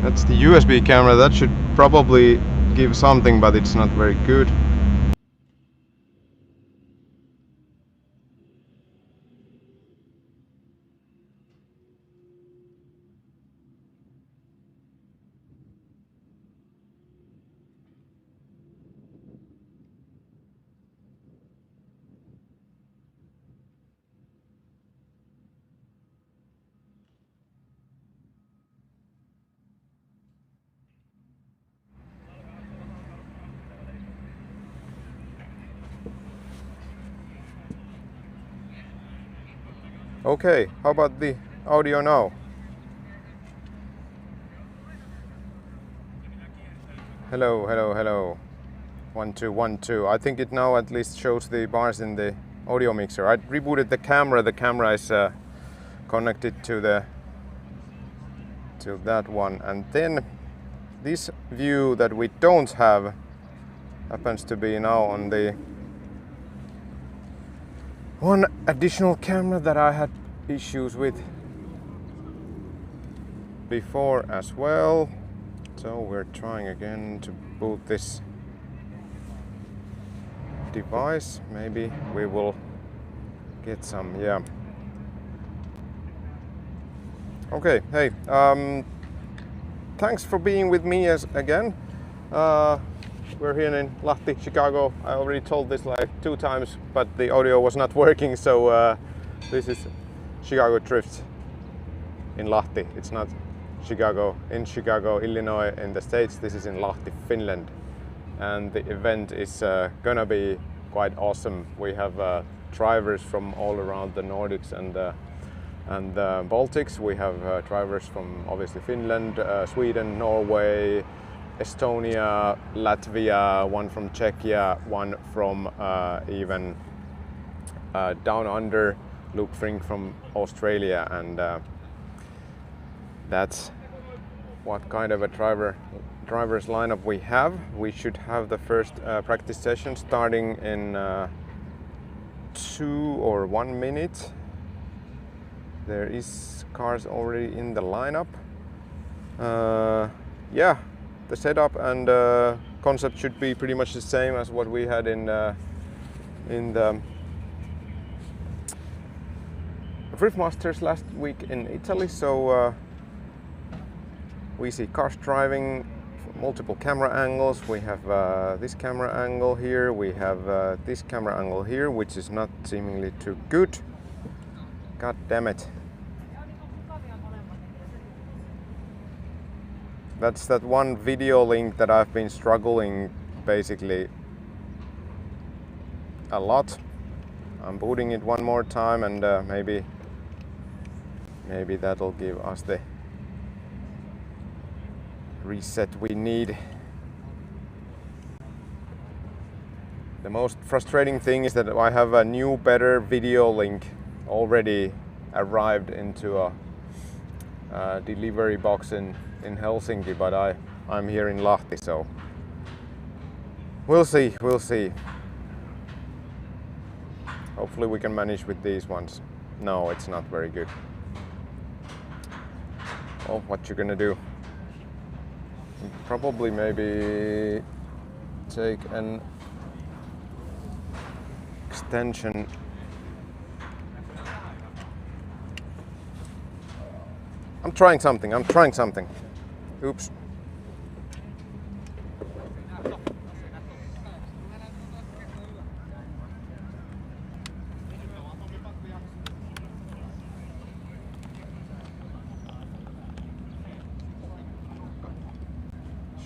That's the USB camera. That should probably give something, but it's not very good. Okay, how about the audio now? Hello, hello, hello. 1 2 1 2. I think it now at least shows the bars in the audio mixer. I rebooted the camera. The camera is connected to that one, and then this view that we don't have happens to be now on the one additional camera that I had issues with before as well. So we're trying again to boot this device. Maybe we will get some, yeah. Okay, hey, thanks for being with me again. We're here in Lahti, Chicago. I already told this like 2 times, but the audio was not working, so this is Chicago Drift in Lahti. It's not Chicago, Illinois in the States. This is in Lahti, Finland. And the event is gonna be quite awesome. We have drivers from all around the Nordics and the Baltics. We have drivers from obviously Finland, Sweden, Norway, Estonia, Latvia, one from Czechia, one from even down under, Luke Frink from Australia, and that's what kind of a driver's lineup we have. We should have the first practice session starting in 2 or 1 minute. There is cars already in the lineup. Yeah, the setup and concept should be pretty much the same as what we had in the Drift Masters last week in Italy. So we see cars driving from multiple camera angles. We have this camera angle here. We have this camera angle here, which is not seemingly too good. God damn it. That's that one video link that I've been struggling basically a lot. I'm booting it one more time, and maybe that'll give us the reset we need. The most frustrating thing is that I have a new, better video link already arrived into a delivery box in Helsinki, but I'm here in Lahti, so we'll see. Hopefully we can manage with these ones. No, it's not very good. Oh, what you gonna do? Probably maybe take an extension. I'm trying something. Oops.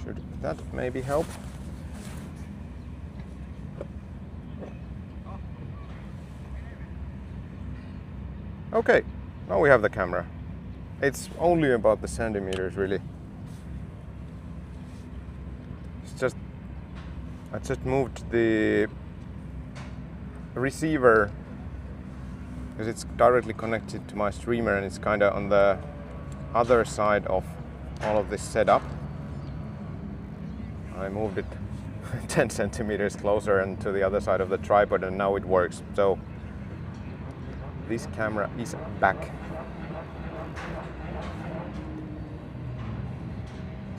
Should that maybe help? Okay, now we have the camera. It's only about the centimeters, really. I just moved the receiver because it's directly connected to my streamer, and it's kind of on the other side of all of this setup. I moved it 10 centimeters closer and to the other side of the tripod, and now it works. So this camera is back.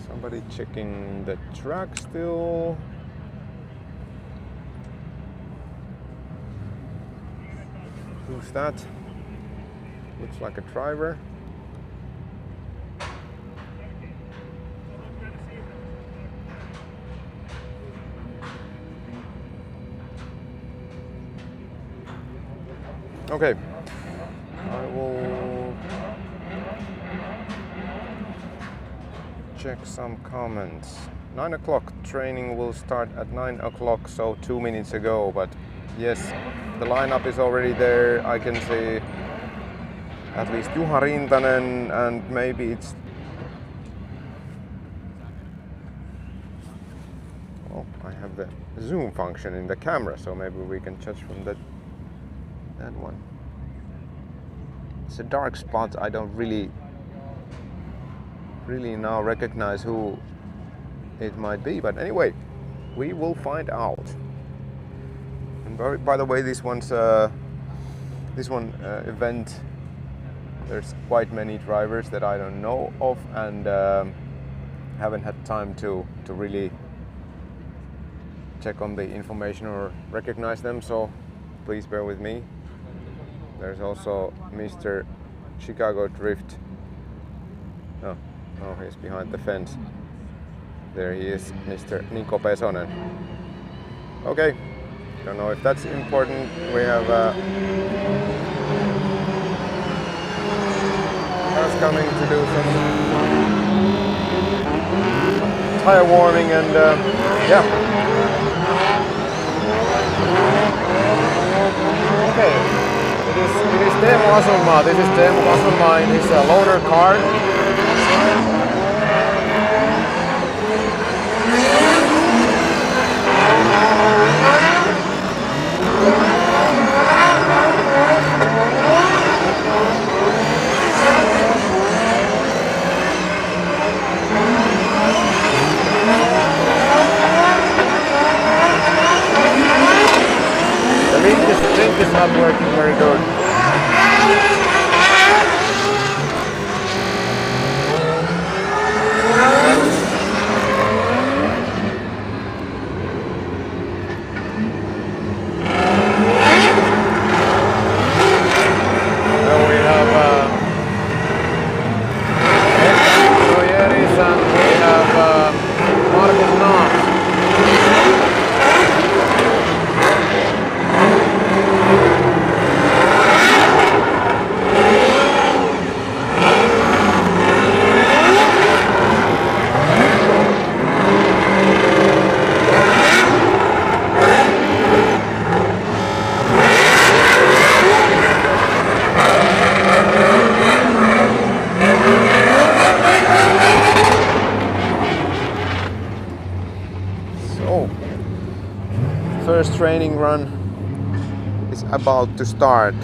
Somebody checking the track still. Who's that? Looks like a driver. Okay, I will check some comments. 9 o'clock training will start at 9 o'clock, so 2 minutes ago, but yes, the lineup is already there. I can see at least Juha Rintanen, and maybe it's... Oh, I have the zoom function in the camera, so maybe we can judge from that one. It's a dark spot. I don't really now recognize who it might be, but anyway, we will find out. And by the way, this event, there's quite many drivers that I don't know of, and haven't had time to really check on the information or recognize them, so please bear with me. There's also Mr. Chicago Drift. Oh, he's behind the fence. There he is, Mr. Niko Pesonen. Okay, don't know if that's important. We have guys coming to do some tire warming, and yeah. Okay. It is Teemu Asunmaa. This is Teemu Asunmaa in his loaner car. The link is not working very good. First training run is about to start.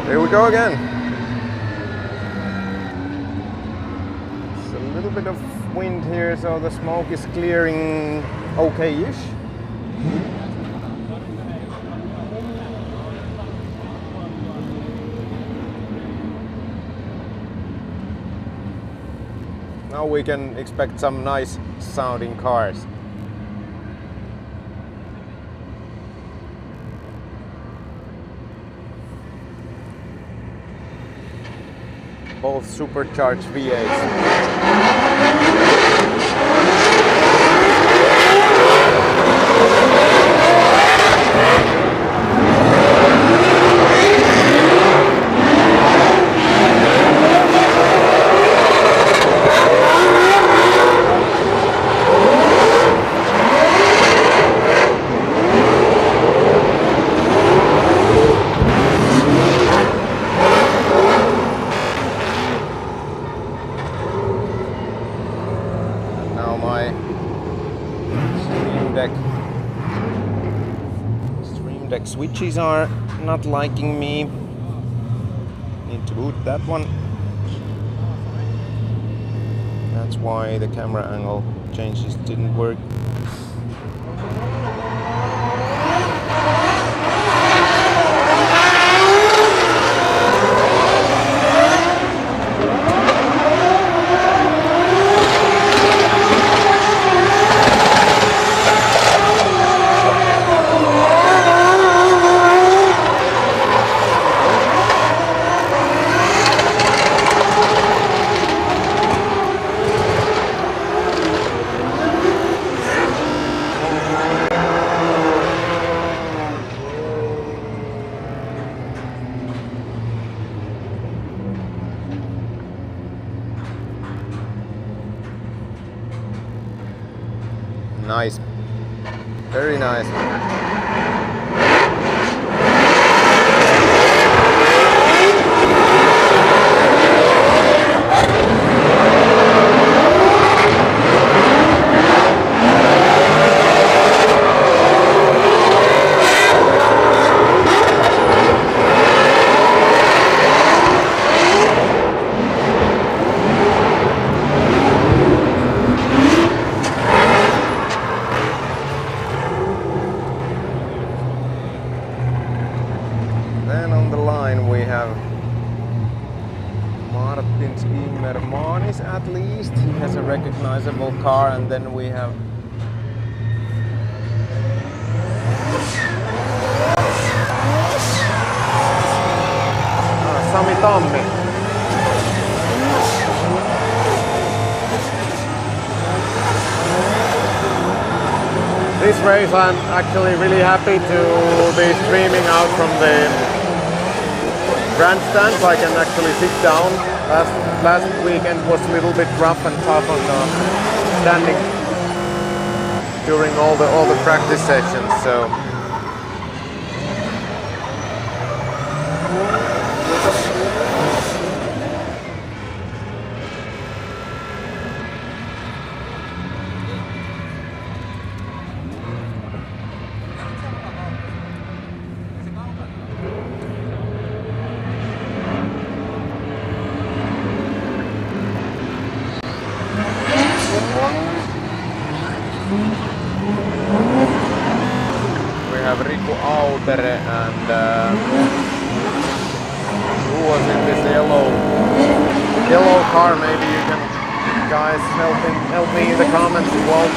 Here we go again. It's a little bit of wind here, so the smoke is clearing okay-ish. Now we can expect some nice sounding cars. Both supercharged V8s. switches are not liking me. Need to boot that one. That's why the camera angle changes didn't work. Nice. Very nice. Then on the line we have Martins Immermanis at least. He has a recognizable car, and then we have Sami Tammi. This race I'm actually really happy to be streaming out from the grandstand, so I can actually sit down. Last weekend was a little bit rough and tough on the standing during all the practice sessions. So we have Riku Autere and who was in this yellow car? Maybe you can guys help me in the comments as well.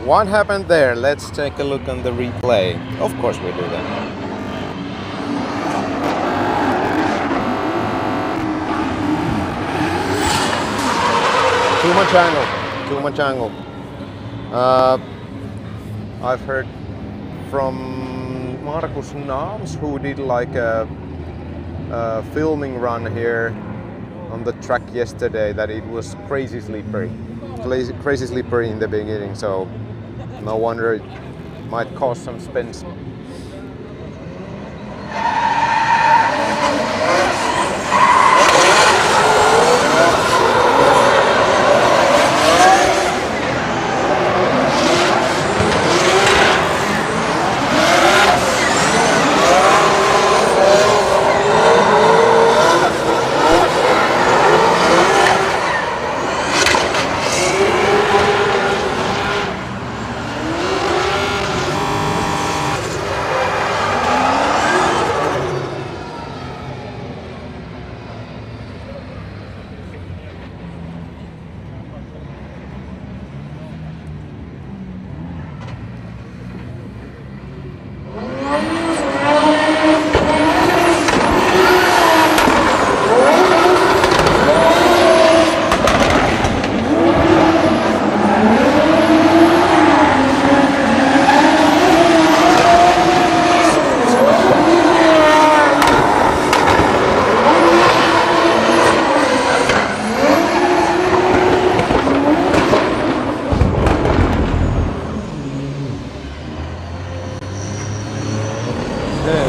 What happened there? Let's take a look on the replay. Of course we do that. Too much angle. Too much angle. I've heard from Markus Naams, who did like a filming run here on the track yesterday, that it was crazy slippery in the beginning, so no wonder it might cause some spins.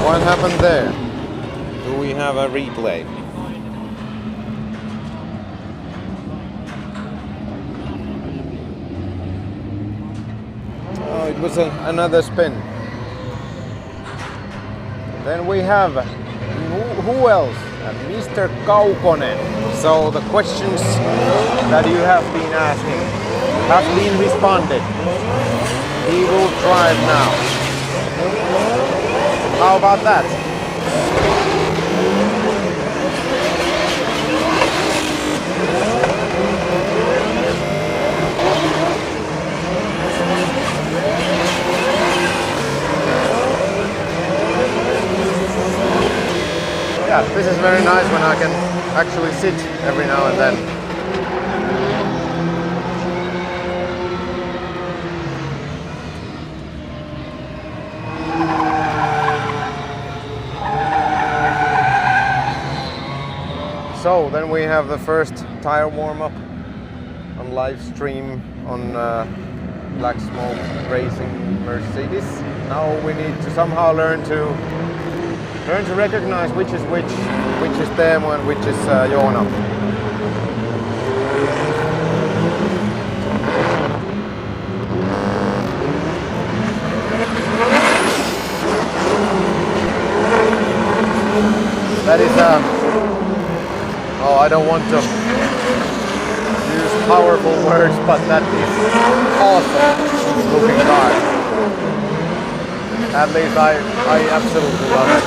What happened there? Do we have a replay? Oh, it was another spin. Then we have who else? Mr. Kaukonen. So the questions that you have been asking have been responded. He will drive now. How about that? Yeah, this is very nice when I can actually sit every now and then. So then we have the first tire warm-up on live stream on Black Smoke Racing Mercedes. Now we need to somehow learn to recognize which is Teemu and which is Joona. That is oh, I don't want to use powerful words, but that is awesome looking car. At least I absolutely love it.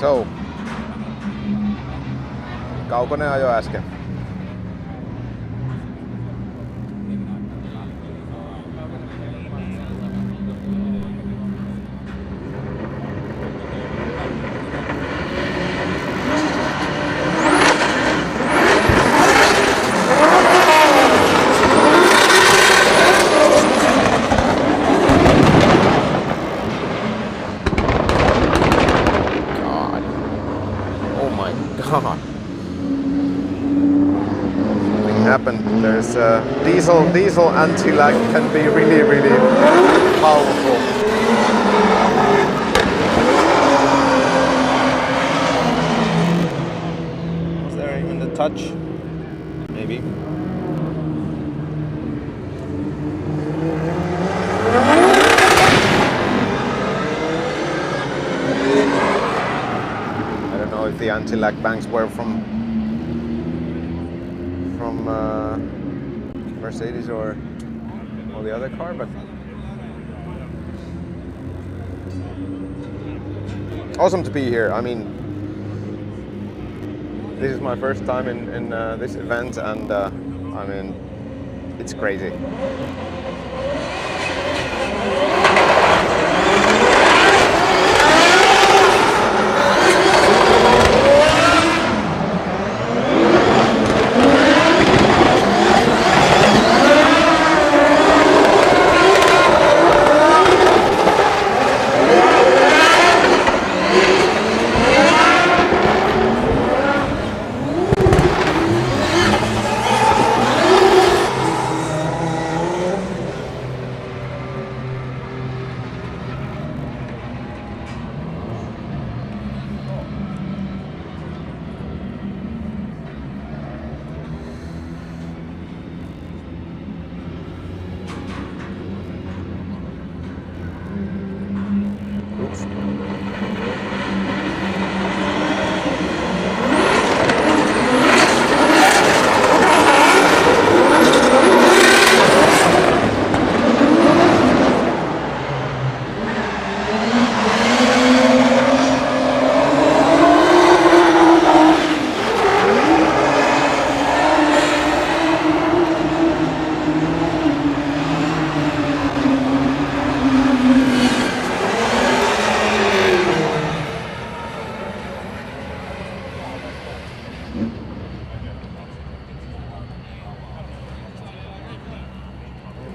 So, Kaukonen ajoi äsken. diesel anti-lag can be really powerful. Is there even the touch? Maybe. I don't know if the anti-lag banks were from Mercedes or the other car, but awesome to be here. I mean, this is my first time in this event, and I mean, it's crazy.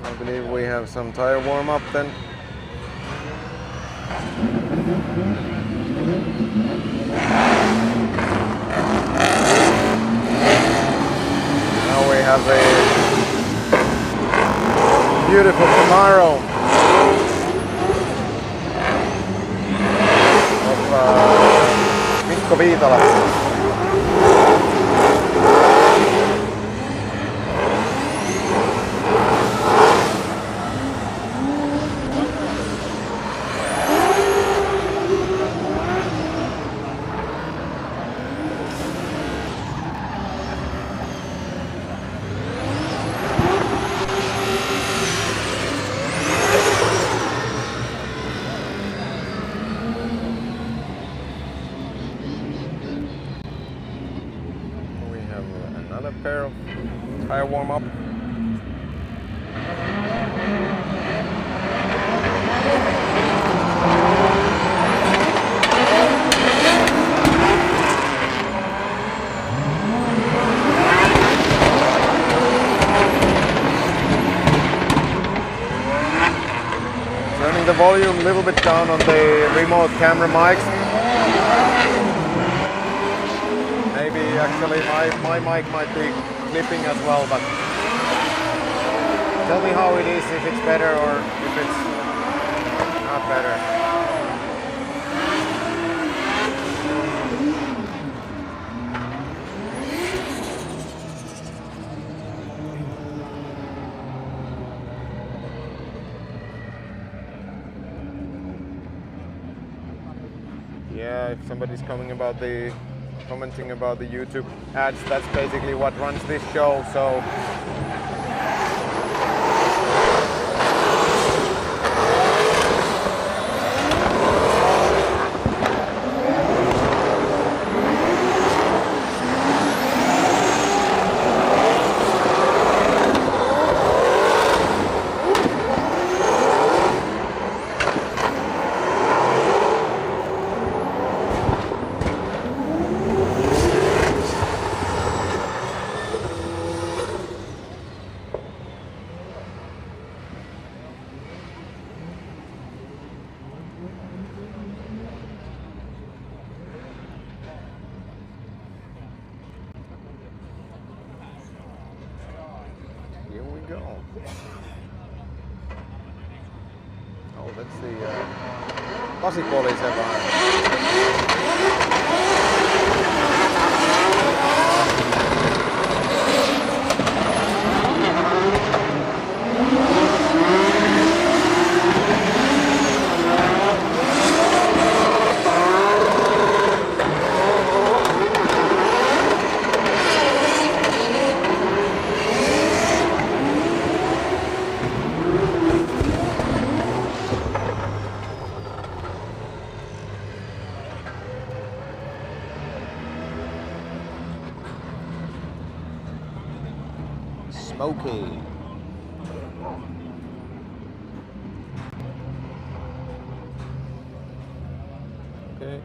I believe we have some tire warm-up then. Now we have a beautiful Camaro of Mikko Viitala. Another pair of tire warm-up. Turning the volume a little bit down on the remote camera mics. Maybe actually my mic might be clipping as well, but tell me how it is, if it's better or if it's not better. Yeah, if somebody's commenting about the YouTube ads, that's basically what runs this show, so go. Oh, that's the Pasi-Poliisevan. Smoky. Okay.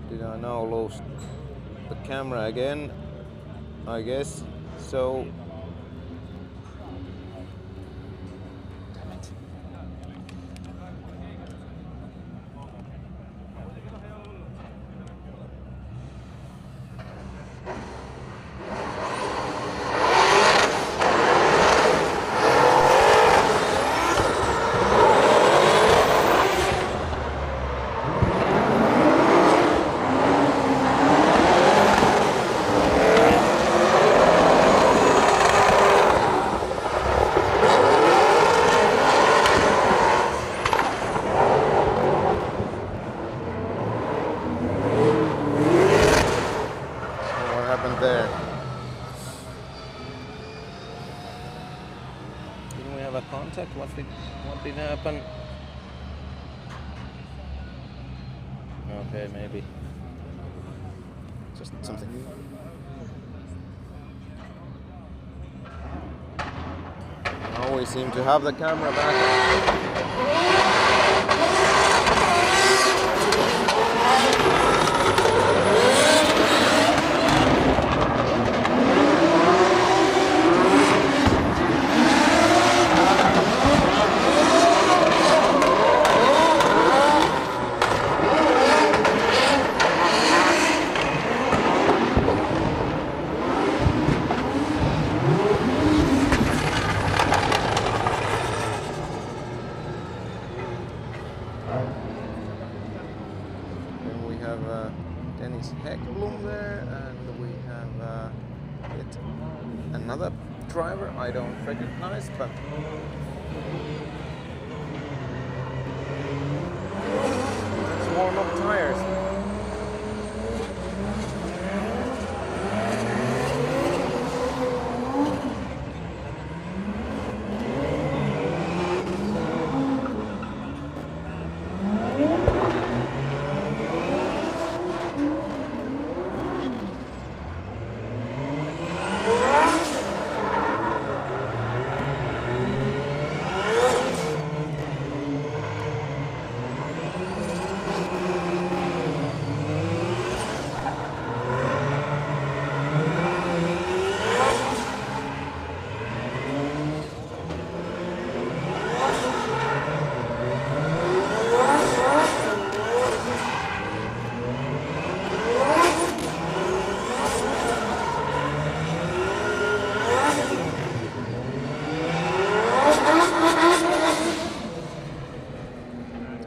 Did I now lose the camera again? I guess so. Damn it. There. Didn't we have a contact? What did happen? Okay, maybe. Just something. Now we seem to have the camera back. Dennis Häggblom there, and we have yet another driver I don't recognize, but let's warm up tires.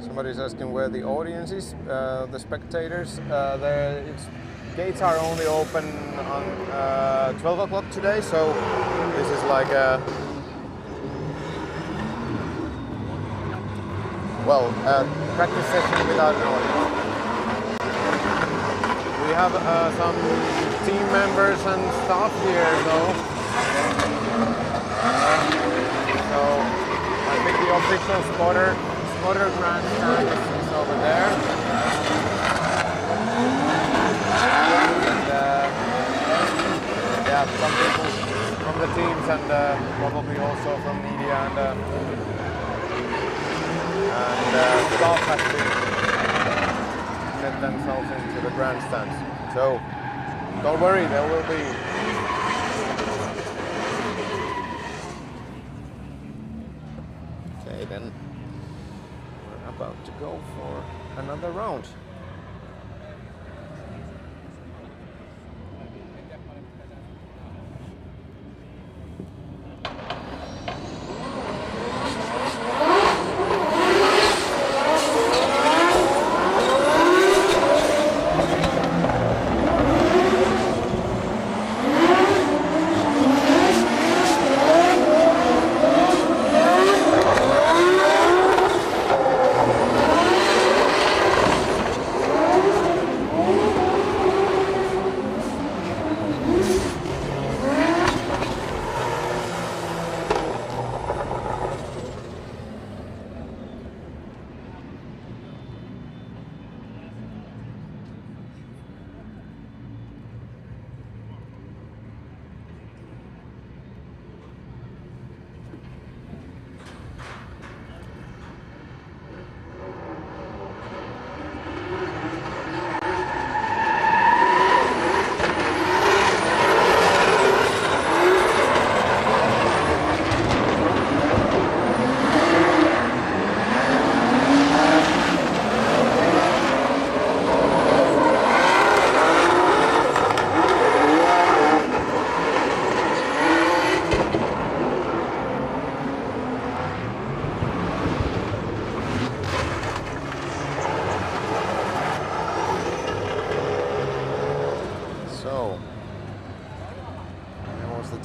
Somebody's asking where the audience is, the spectators. Gates are only open on 12 o'clock today, so this is like a practice session without an audience. We have some team members and staff here though. So I think the official spotter grandstand is over there. And yeah, some people from the teams and probably also from media and staff has to get themselves into the grandstands. So don't worry, there will be okay then. About to go for another round.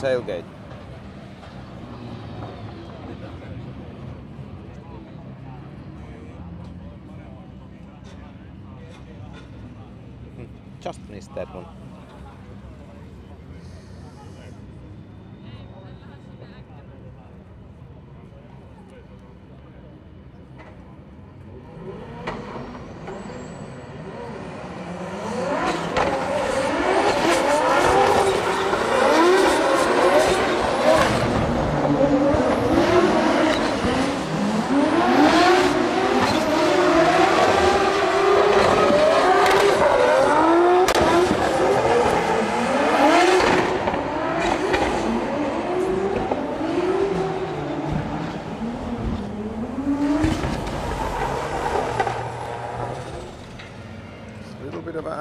tailgate. Just missed that one.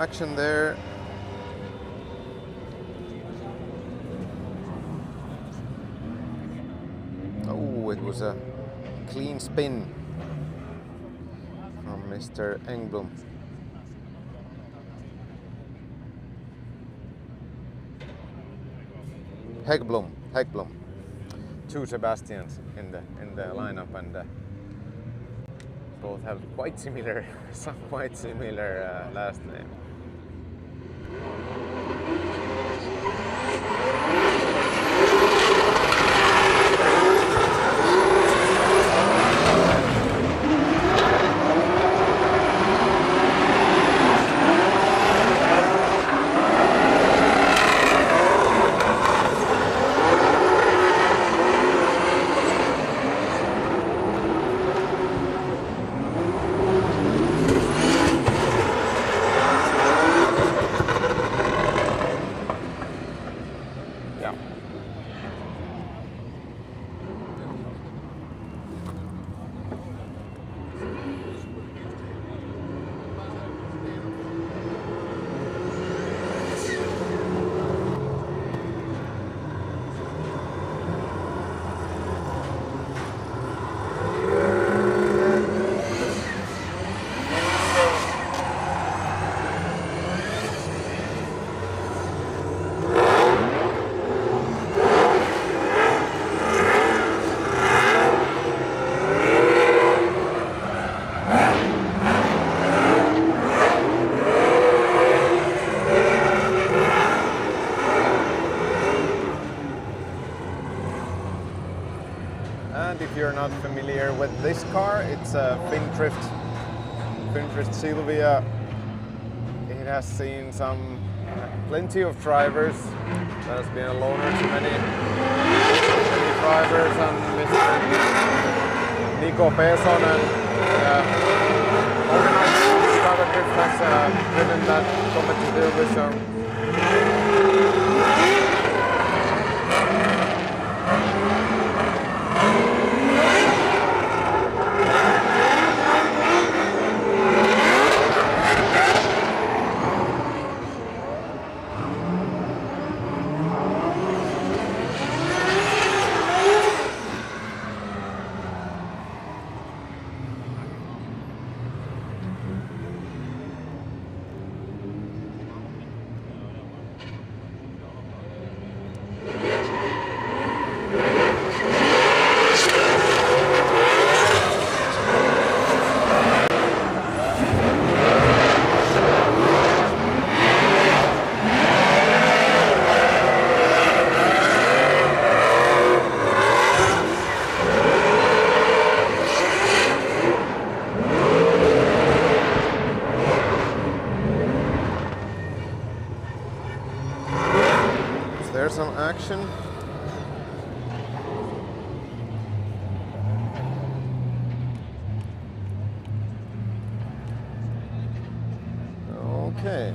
Action there. Oh, it was a clean spin from Mr. Engblom. Häggblom. Two Sebastians in the lineup, and both have quite similar last name. If you're not familiar with this car, it's a Findrift Silvia. It has seen plenty of drivers. There has been a loaner to many drivers, and Mr. Nico Pesonen, organized Chicago Drift, has driven that competitively. So there's some action. Okay.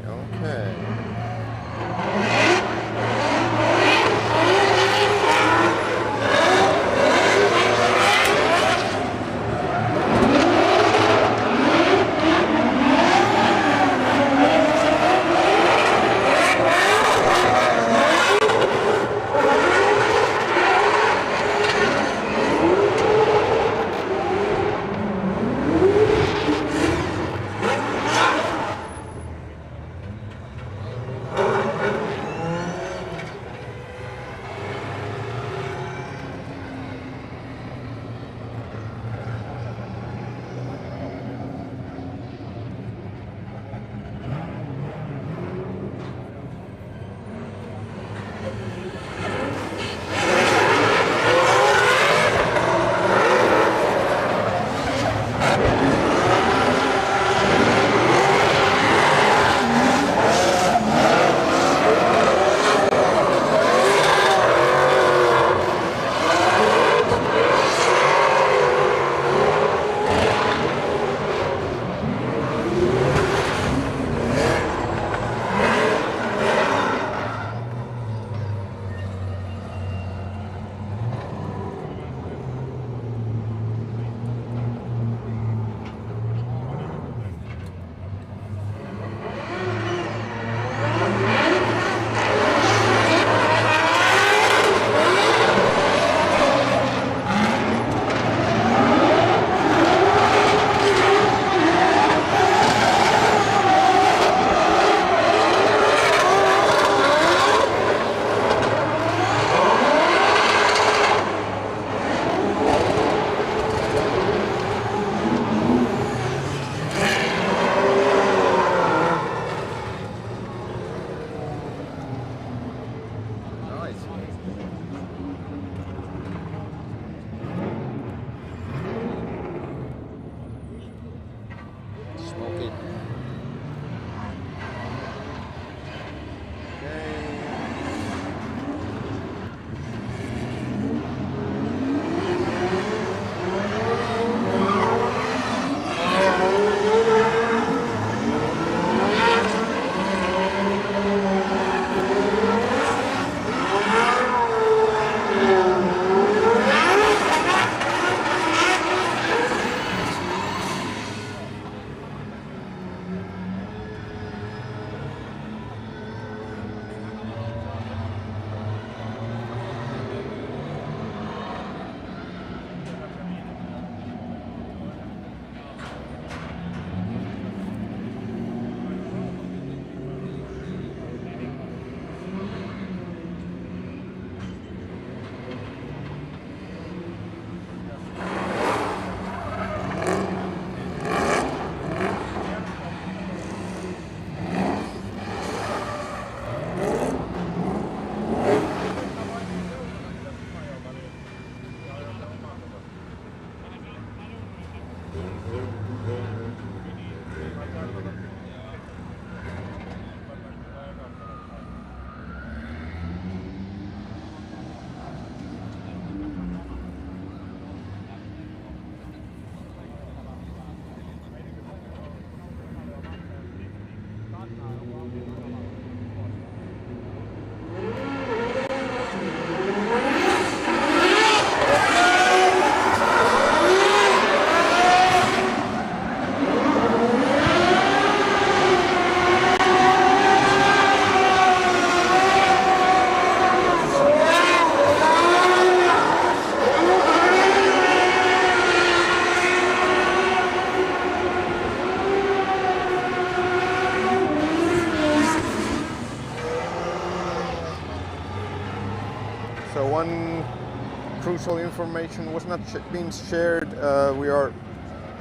crucial information was not being shared. We are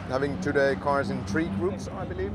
having today cars in 3 groups, I believe.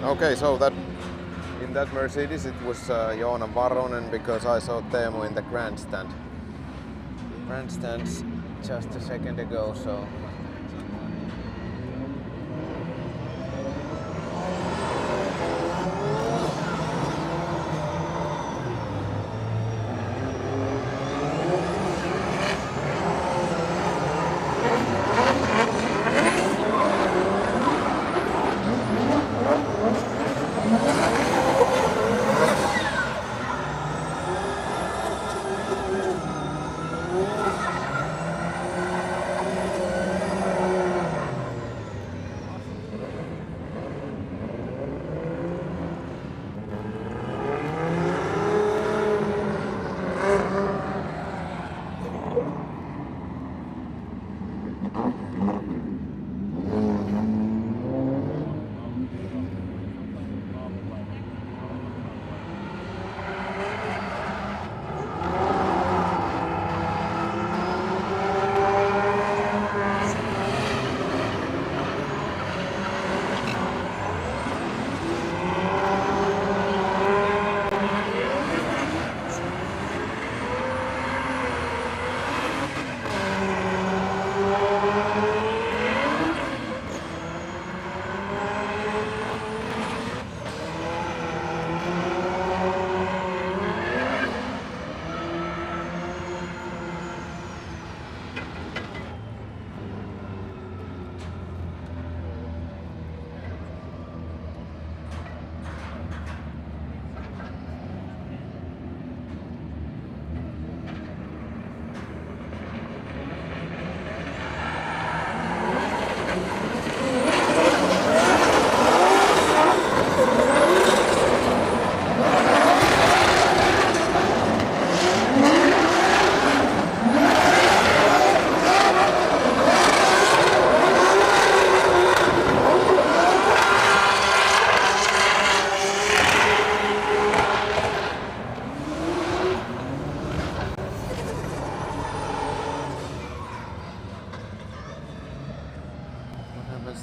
Okay, so that in that Mercedes it was Joona Varonen because I saw Teemu in the grandstands just a second ago. So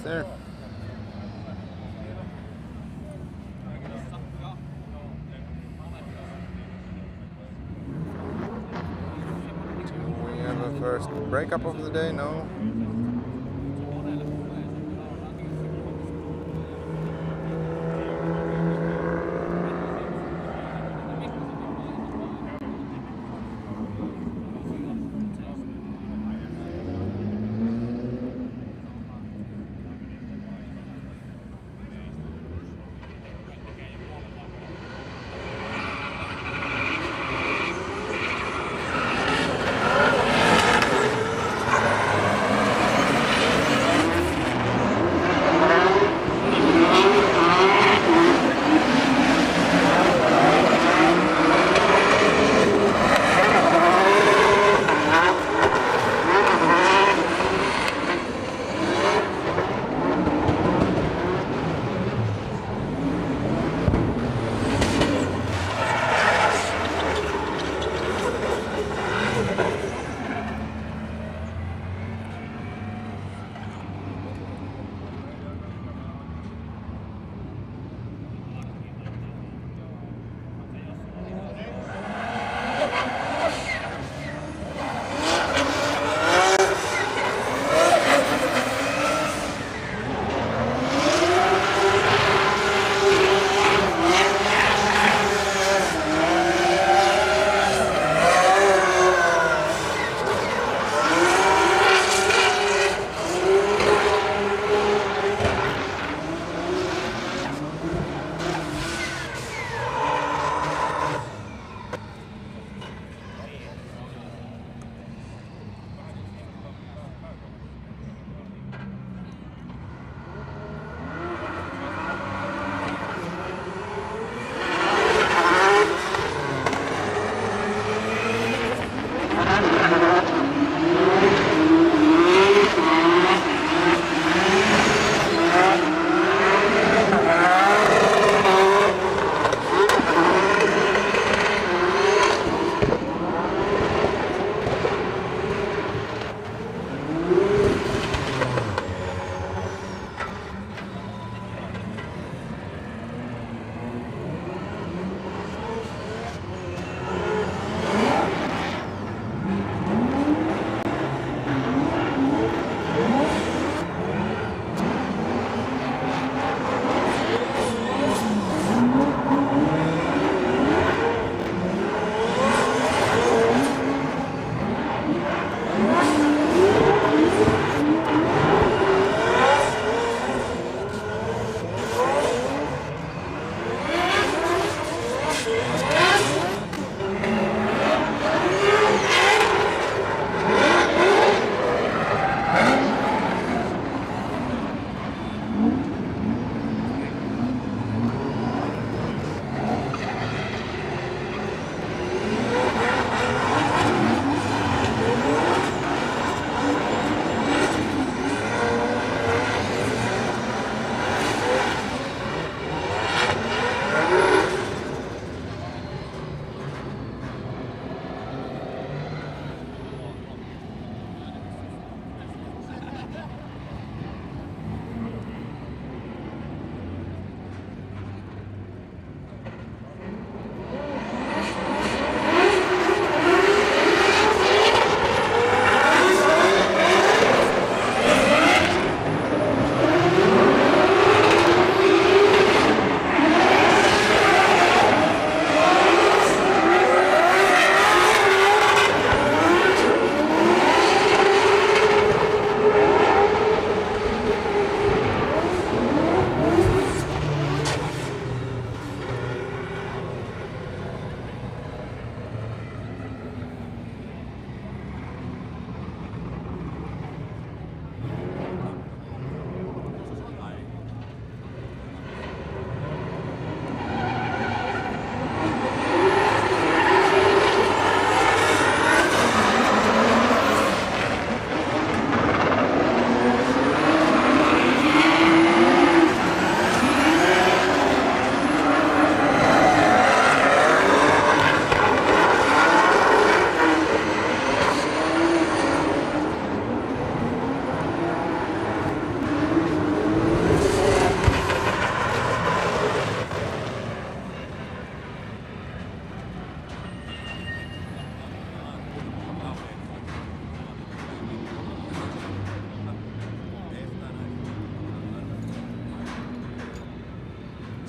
there. We have a first breakup of the day, no?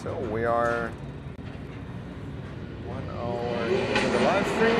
So we are 1 hour into the live stream.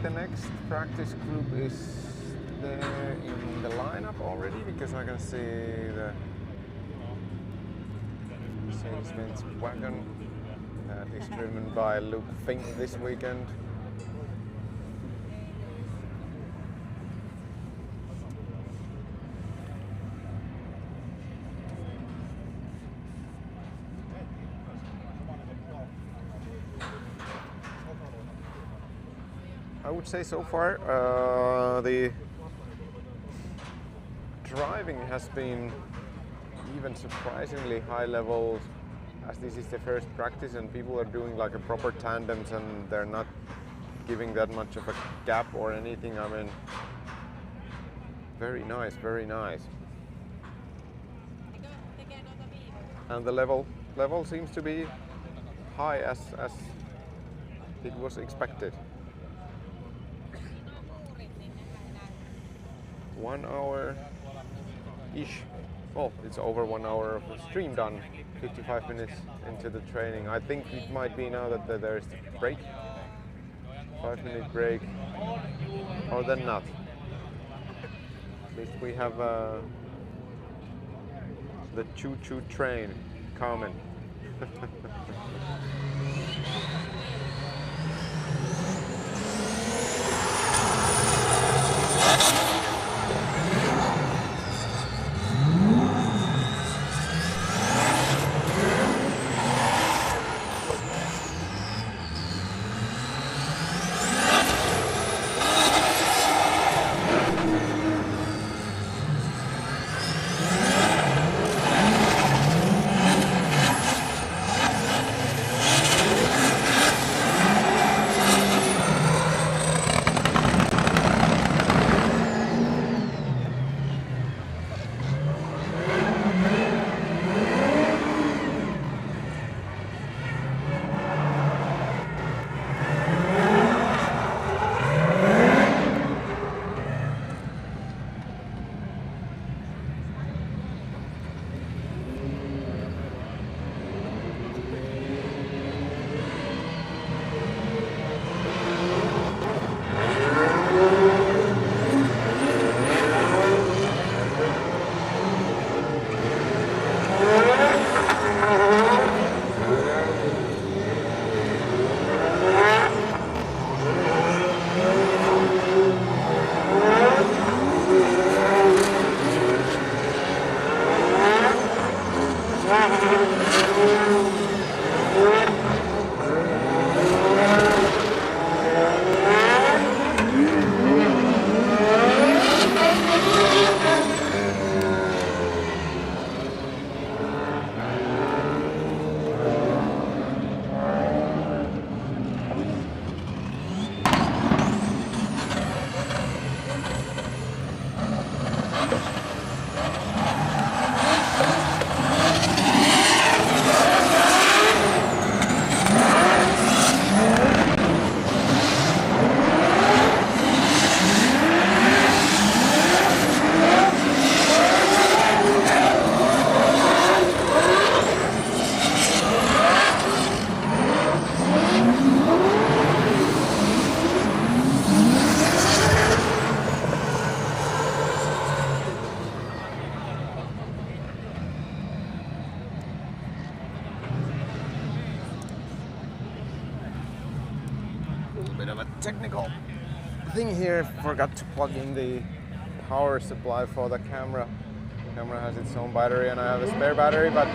The next practice group is there in the lineup already, because I can see the Mercedes-Benz wagon that is driven by Luke Fink this weekend. I would say so far the driving has been even surprisingly high levels, as this is the first practice and people are doing like a proper tandems and they're not giving that much of a gap or anything. I mean, very nice, very nice. And the level seems to be high as it was expected. 1 hour-ish. Well, it's over 1 hour of the stream done, 55 minutes into the training. I think it might be now that there's a break, 5-minute break, or then not. At least we have the choo-choo train coming. little bit of a technical thing here. Forgot to plug in the power supply for the camera. The camera has its own battery and I have a spare battery, but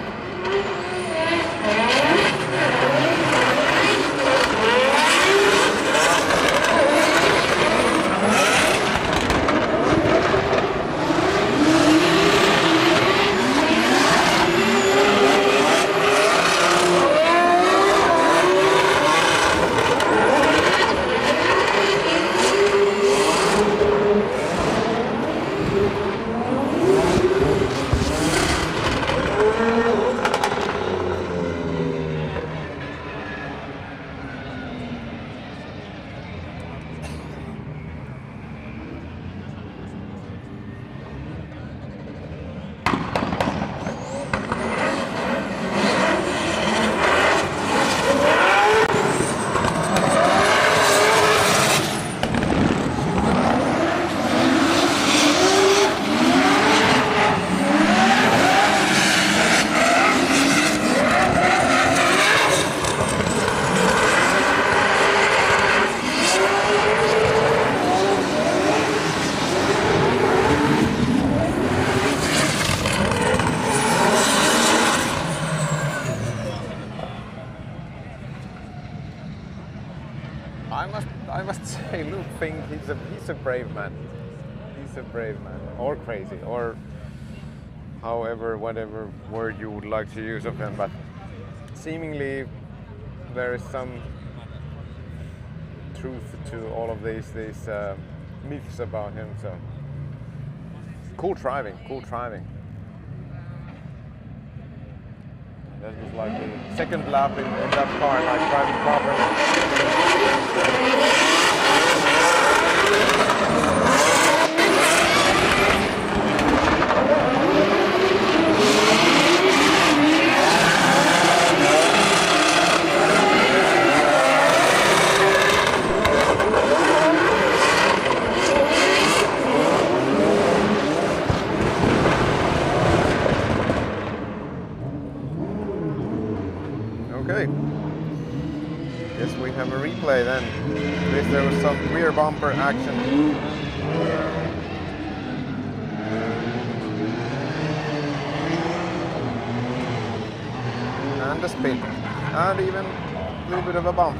I must say, Luke Fink, he's a brave man. He's a brave man, or crazy, or whatever word you would like to use of him. But seemingly there is some truth to all of these myths about him. So cool driving. That was like the second lap in that car, like driving properly. Okay. Yes, we have a replay then. At least there was some rear bumper action. And a spin. And even a little bit of a bump.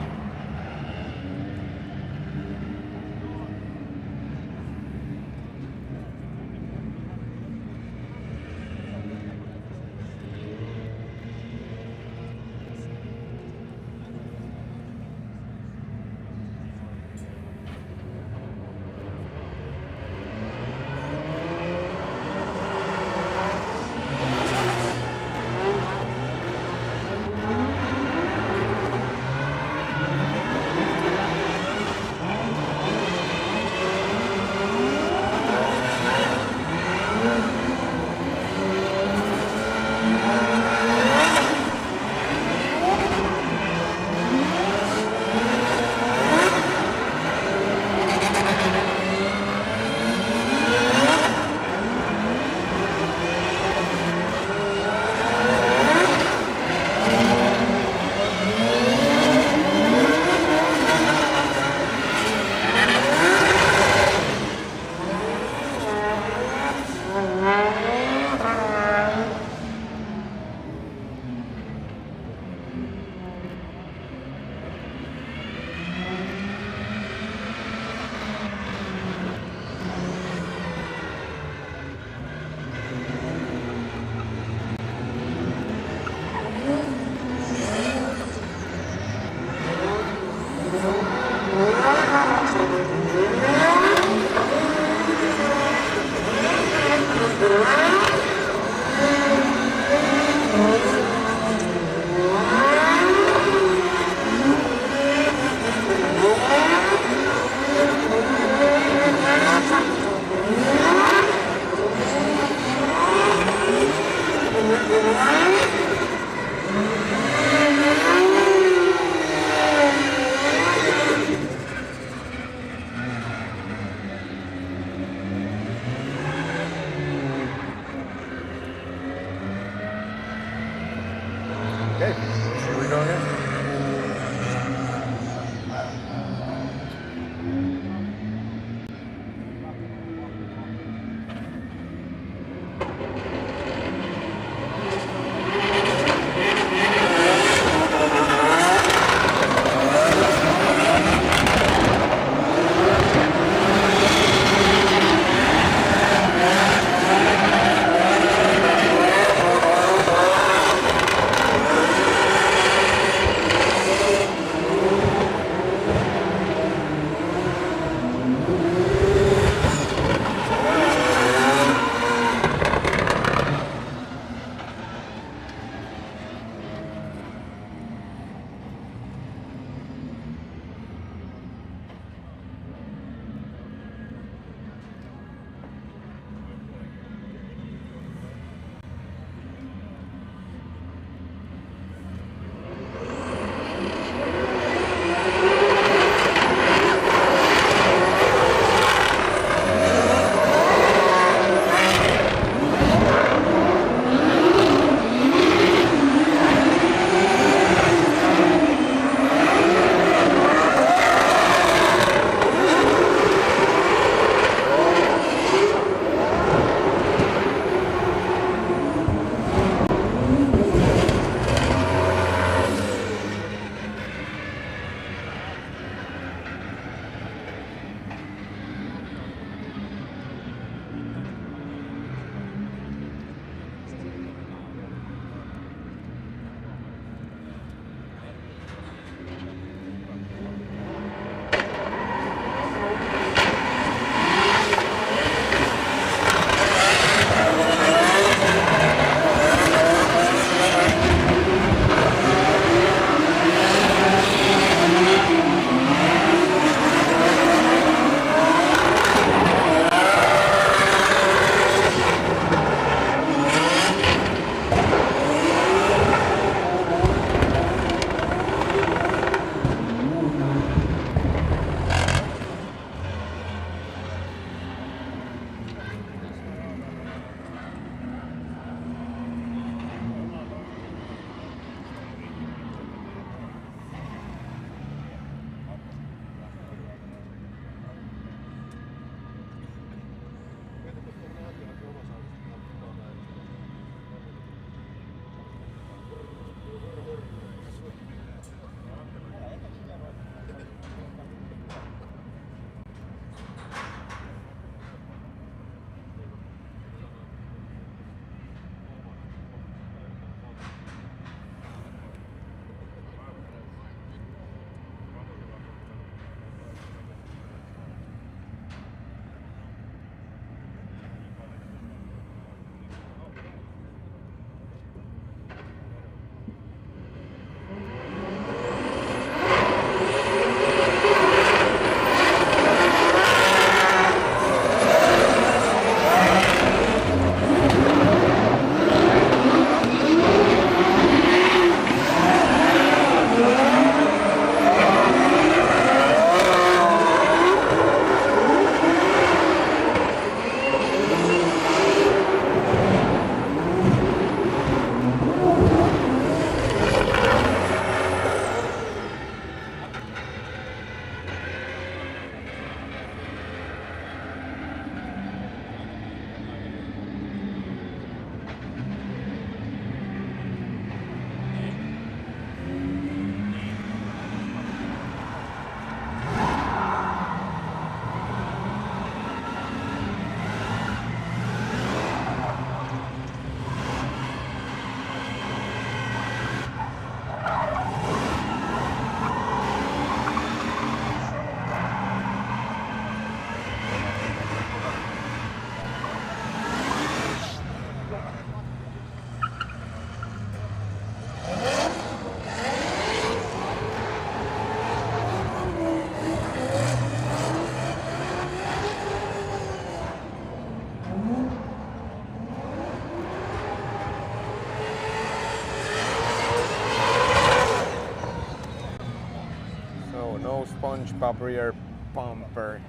no SpongeBob rear bumper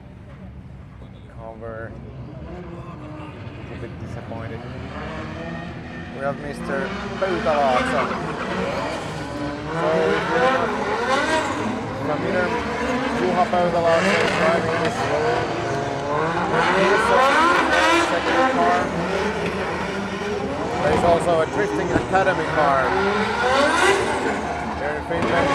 cover. A bit disappointed. We have Mr. Pöytälaakso. So if you're not familiar, Juha Pöytälaakso is driving this second car. There is also a drifting academy car here in Finland.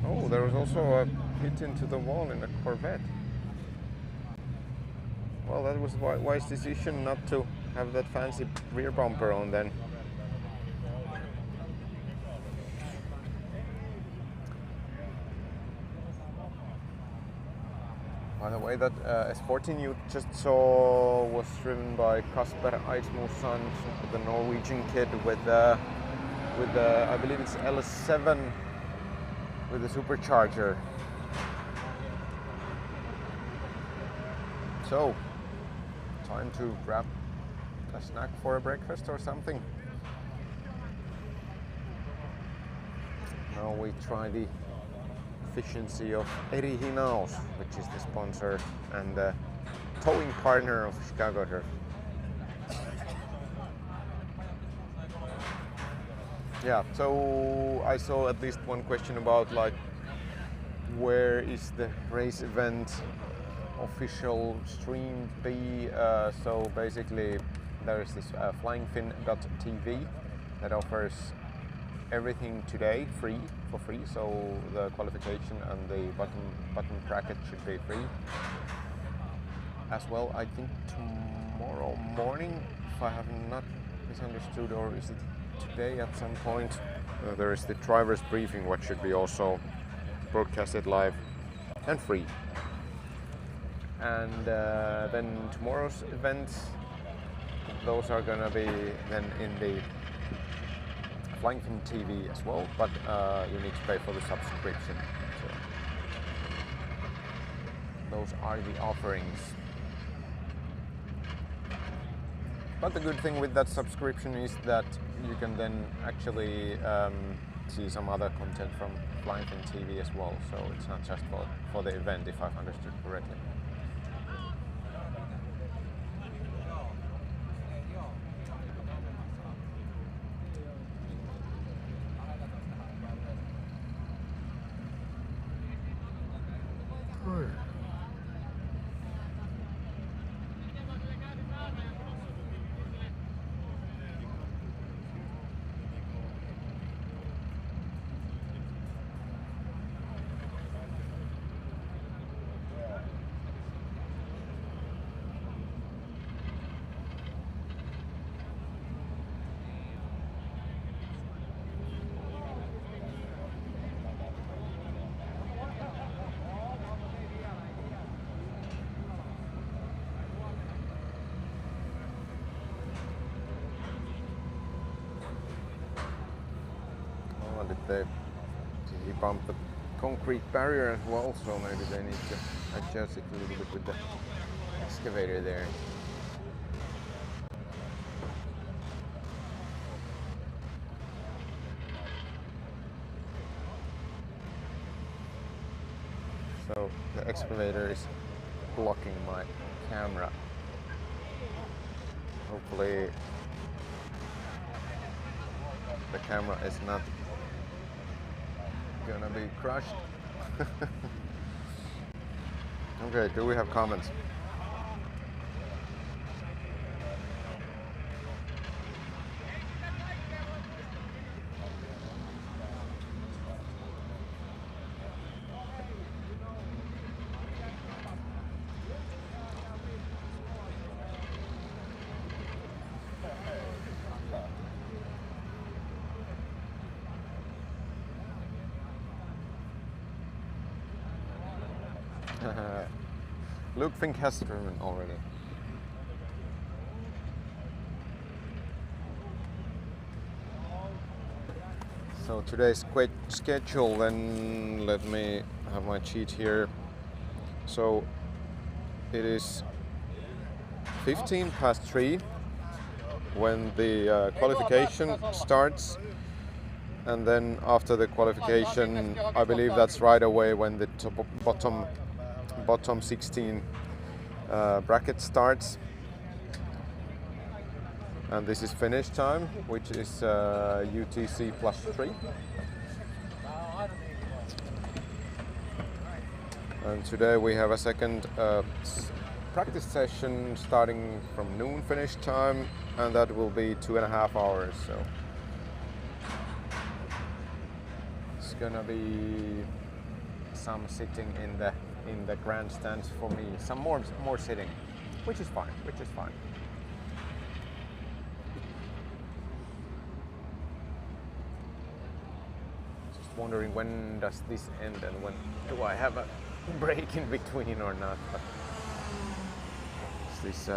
Oh, there was also a hit into the wall in a Corvette. Well, that was a wise decision not to have that fancy rear bumper on then. By the way, that S14 you just saw was driven by Kasper Eidsmoson, the Norwegian kid with I believe it's LS7 with the supercharger. So, time to grab a snack for a breakfast or something. Now we try the efficiency of Eri Hinaus, which is the sponsor and the towing partner of Chicago Drift. Yeah, so I saw at least one question about like where is the race event official stream be. So basically there is this flyingfin.tv that offers everything today for free. So the qualification and the button bracket should be free. As well, I think tomorrow morning, if I have not misunderstood, or is it today at some point, there is the driver's briefing, what should be also broadcasted live and free. And then tomorrow's events, those are gonna be then in the Flying Fin TV as well, but you need to pay for the subscription. So those are the offerings. But the good thing with that subscription is that you can then actually see some other content from Flying Fin TV as well. So it's not just for the event, if I've understood correctly. Did he bump the concrete barrier as well, so maybe they need to adjust it a little bit with the excavator there. So the excavator is blocking my camera. Hopefully the camera is not gonna be crushed. Okay, do we have comments? Luke Fink has driven already. So today's schedule, then let me have my cheat here. So it is 15 past 3 when the qualification starts, and then after the qualification, I believe that's right away when the bottom 16 bracket starts, and this is finish time, which is UTC +3. And today we have a second practice session starting from noon finish time, and that will be 2.5 hours. So it's gonna be some sitting in the grandstands for me, some more sitting, which is fine. Just wondering when does this end and when do I have a break in between or not. But this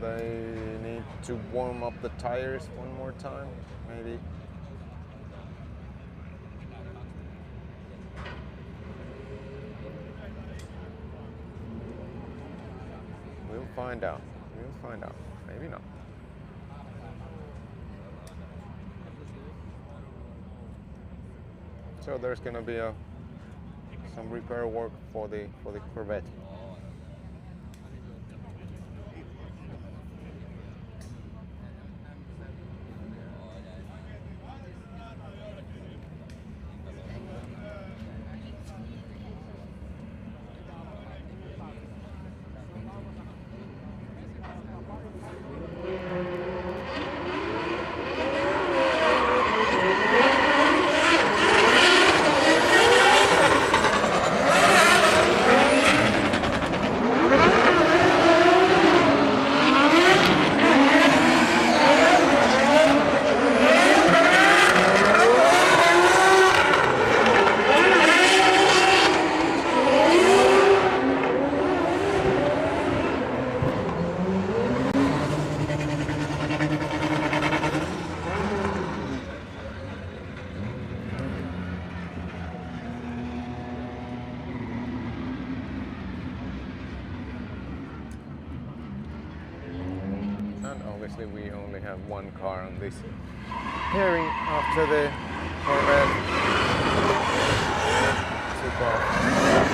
they need to warm up the tires one more time, maybe. We'll find out. Maybe not. So there's gonna be some repair work for the Corvette. Obviously we only have one car on this pairing after the Corvette took off.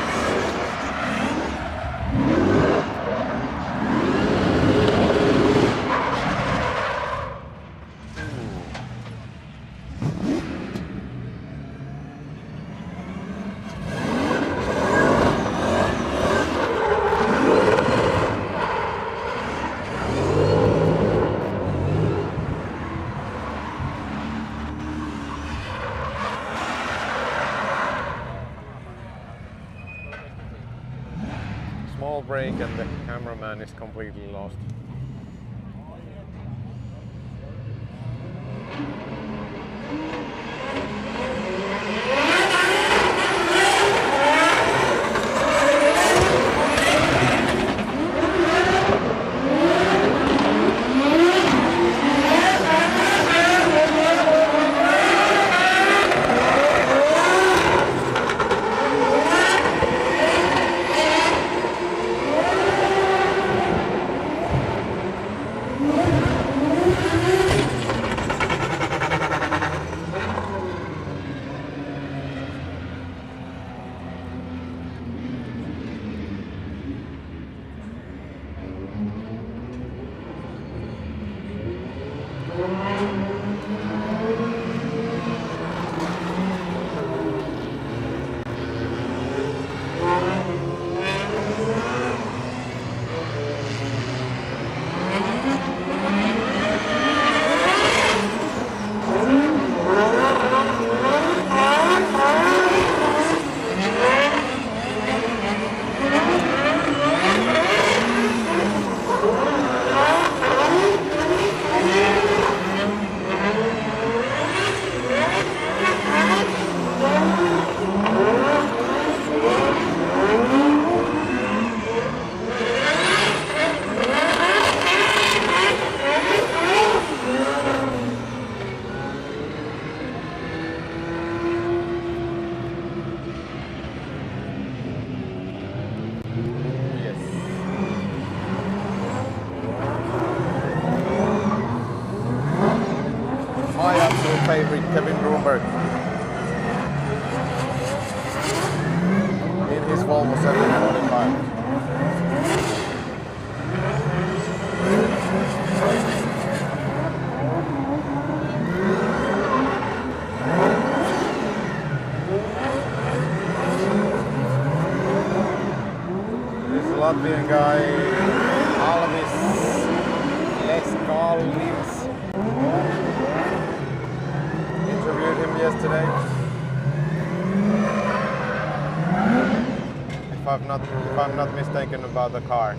The cameraman is completely lost. Favorite Kevin Broomberg in his Volvo 745. This Latvian guy, Alvis Leskalins. Interviewed him yesterday. If I'm not mistaken about the car.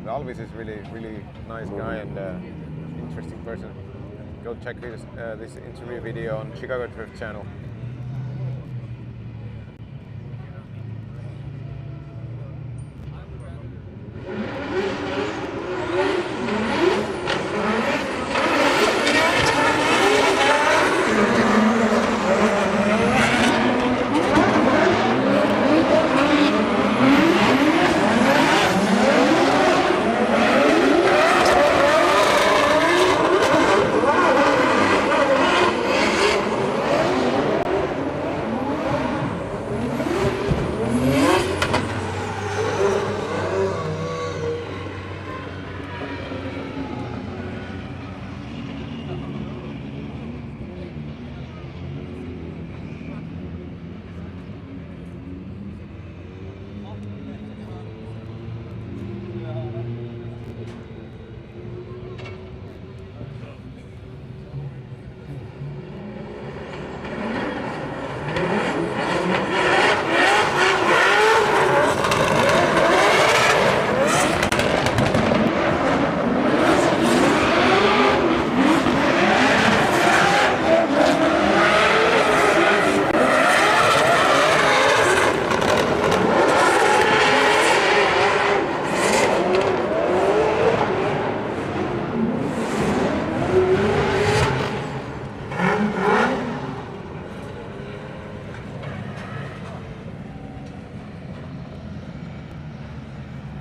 Alvis is really nice guy and interesting person. Go check this interview video on Chicago Drift channel.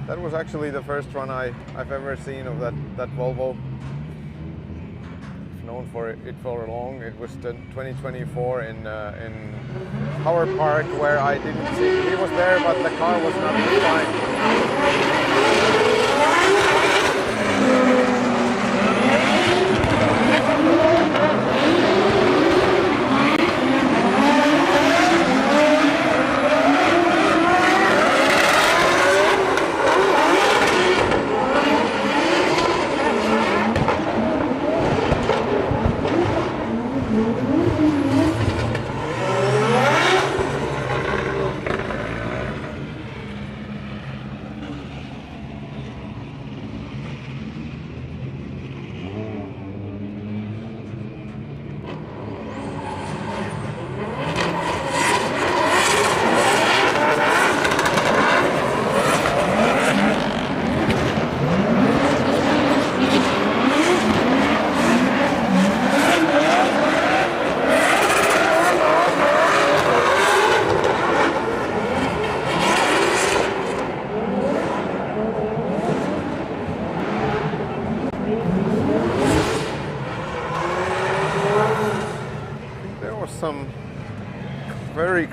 That was actually the first run I've ever seen of that Volvo. I've known for it for long. It was the 2024 in Howard Park, where I didn't see he was there, but the car was not fine.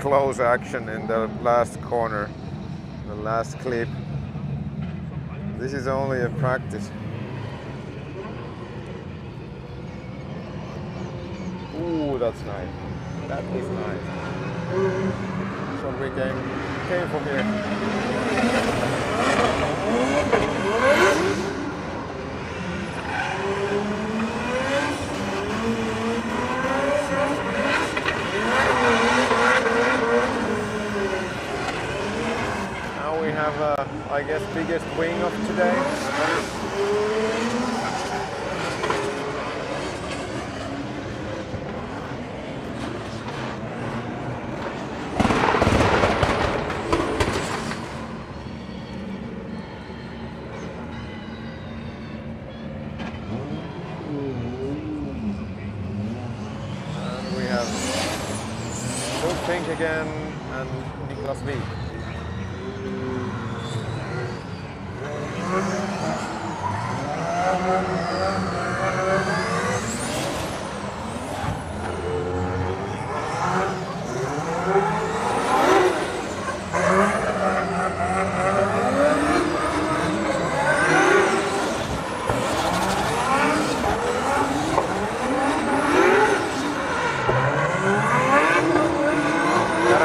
close action in the last corner, the last clip. This is only a practice. Ooh, that's nice. That is nice. So we came from here. Now we have, I guess, biggest wing of today. Pink again and Niklas V.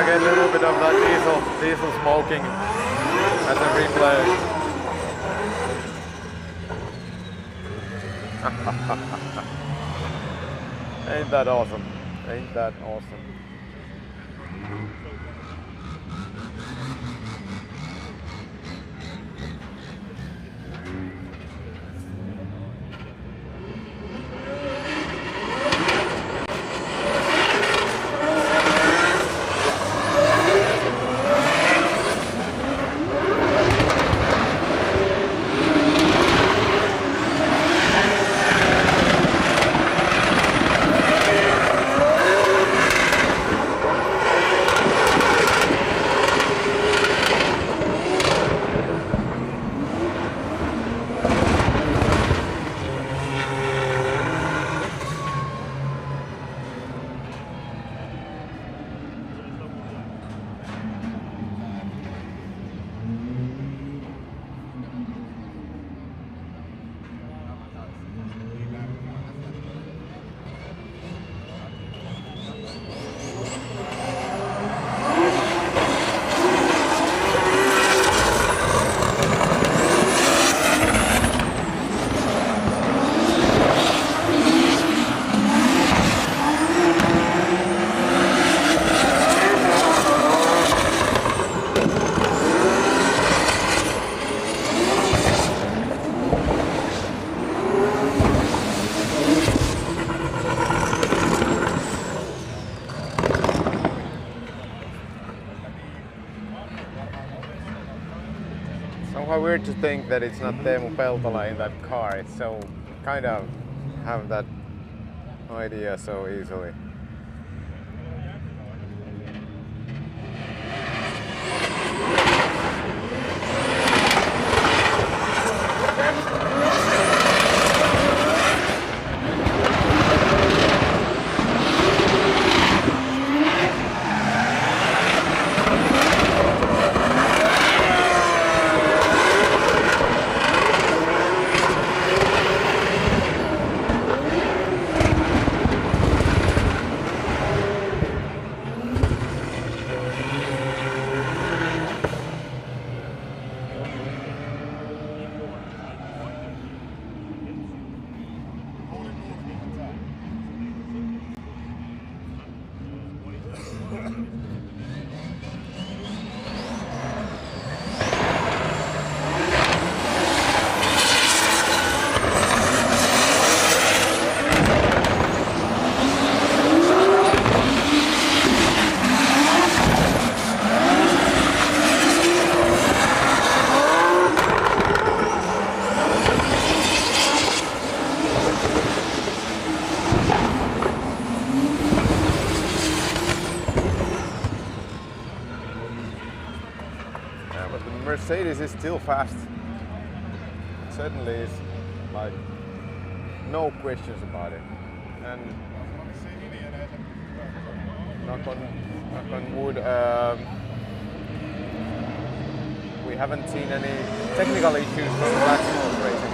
A little bit of that diesel smoking as a replay. Ain't that awesome? Ain't that awesome? Somehow weird to think that it's not Teemu Peltola in that car. It's so kind of have that idea so easily. Mercedes is still fast. It certainly is, like, no questions about it. And knock on knock on wood. We haven't seen any technical issues from Black Smoke Racing.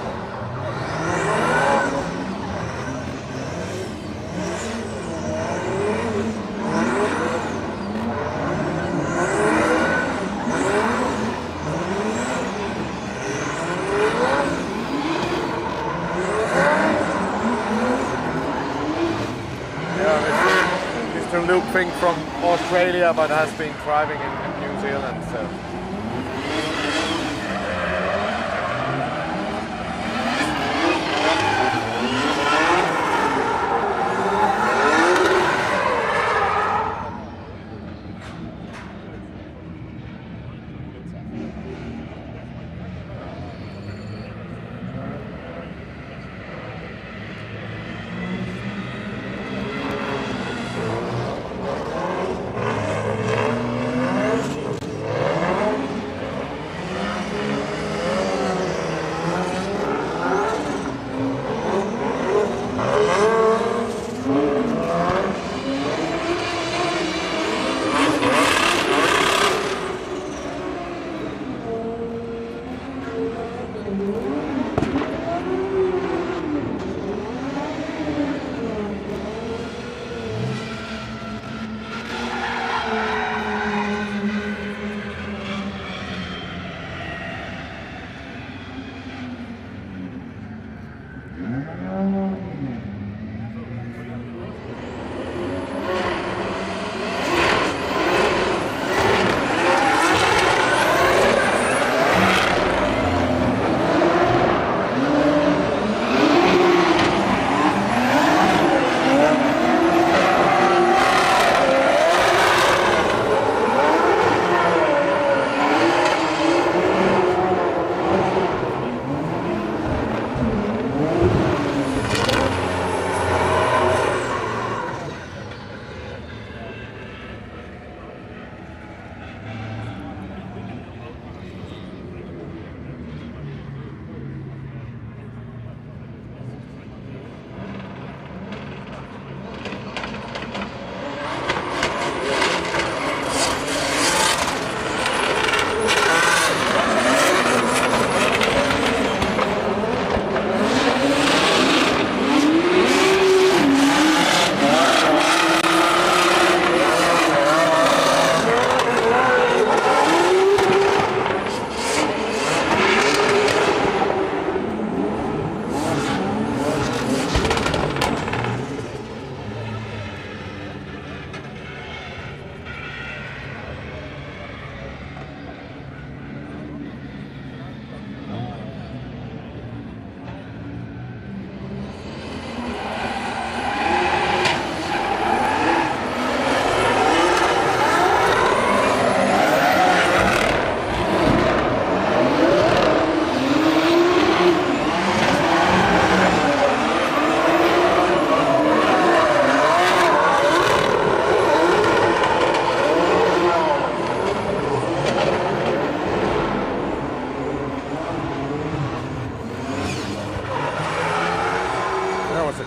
Mr. Luke Fink from Australia, but has been driving in New Zealand. So.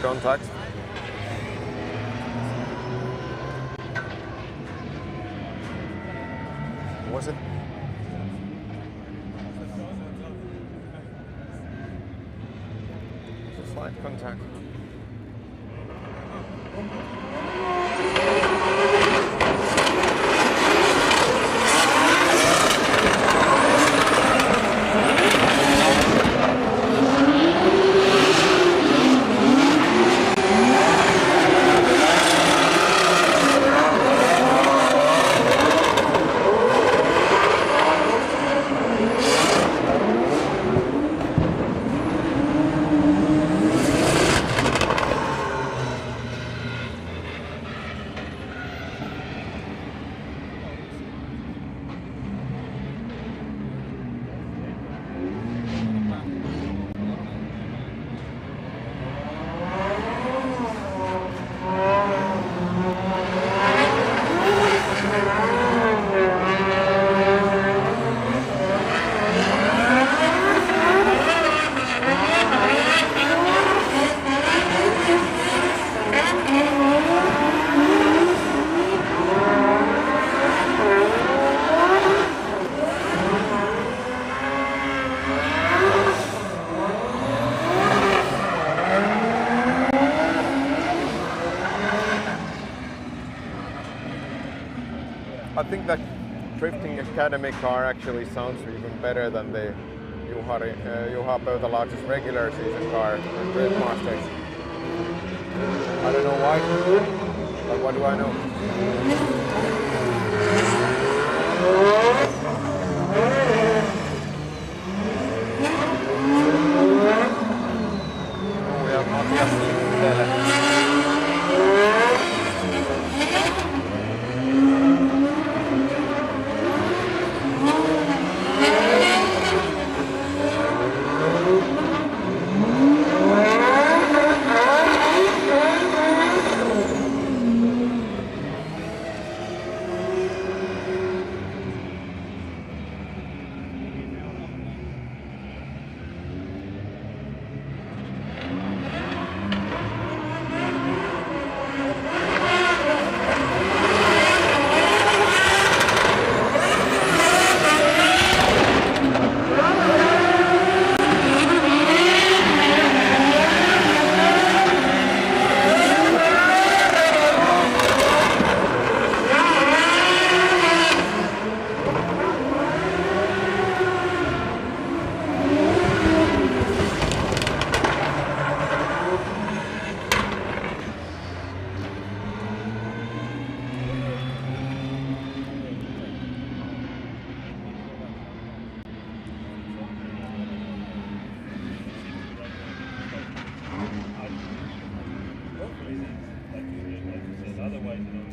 Contact. Was it? It's a slight contact. Academy car actually sounds even better than the Juha Pöytälautas's regular season car, the Dread Masters. I don't know why, but what do I know? We have Matias Tele.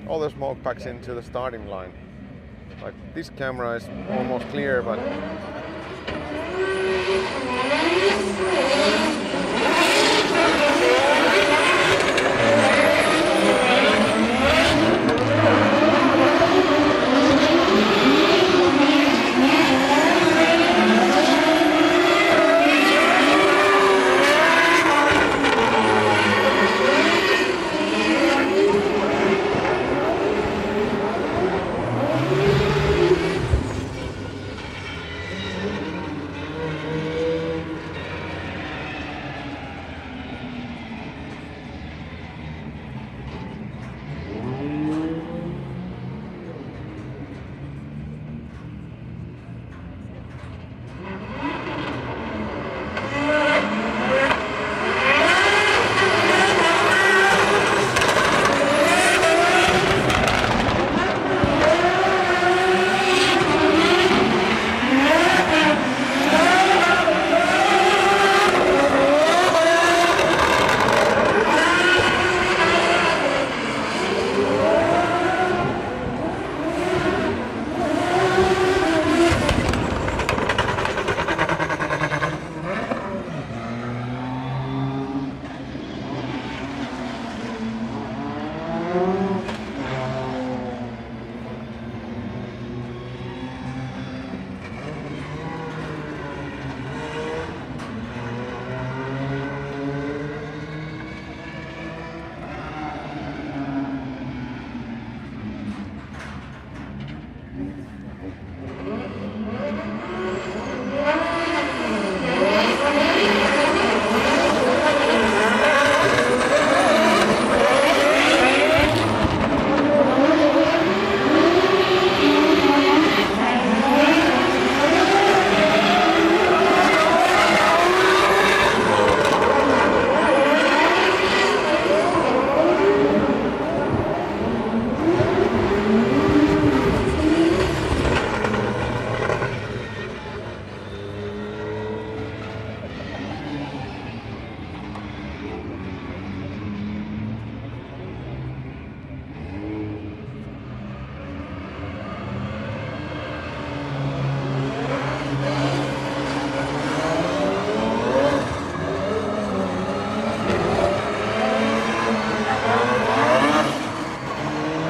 All the smoke packs into the starting line. Like this camera is almost clear, but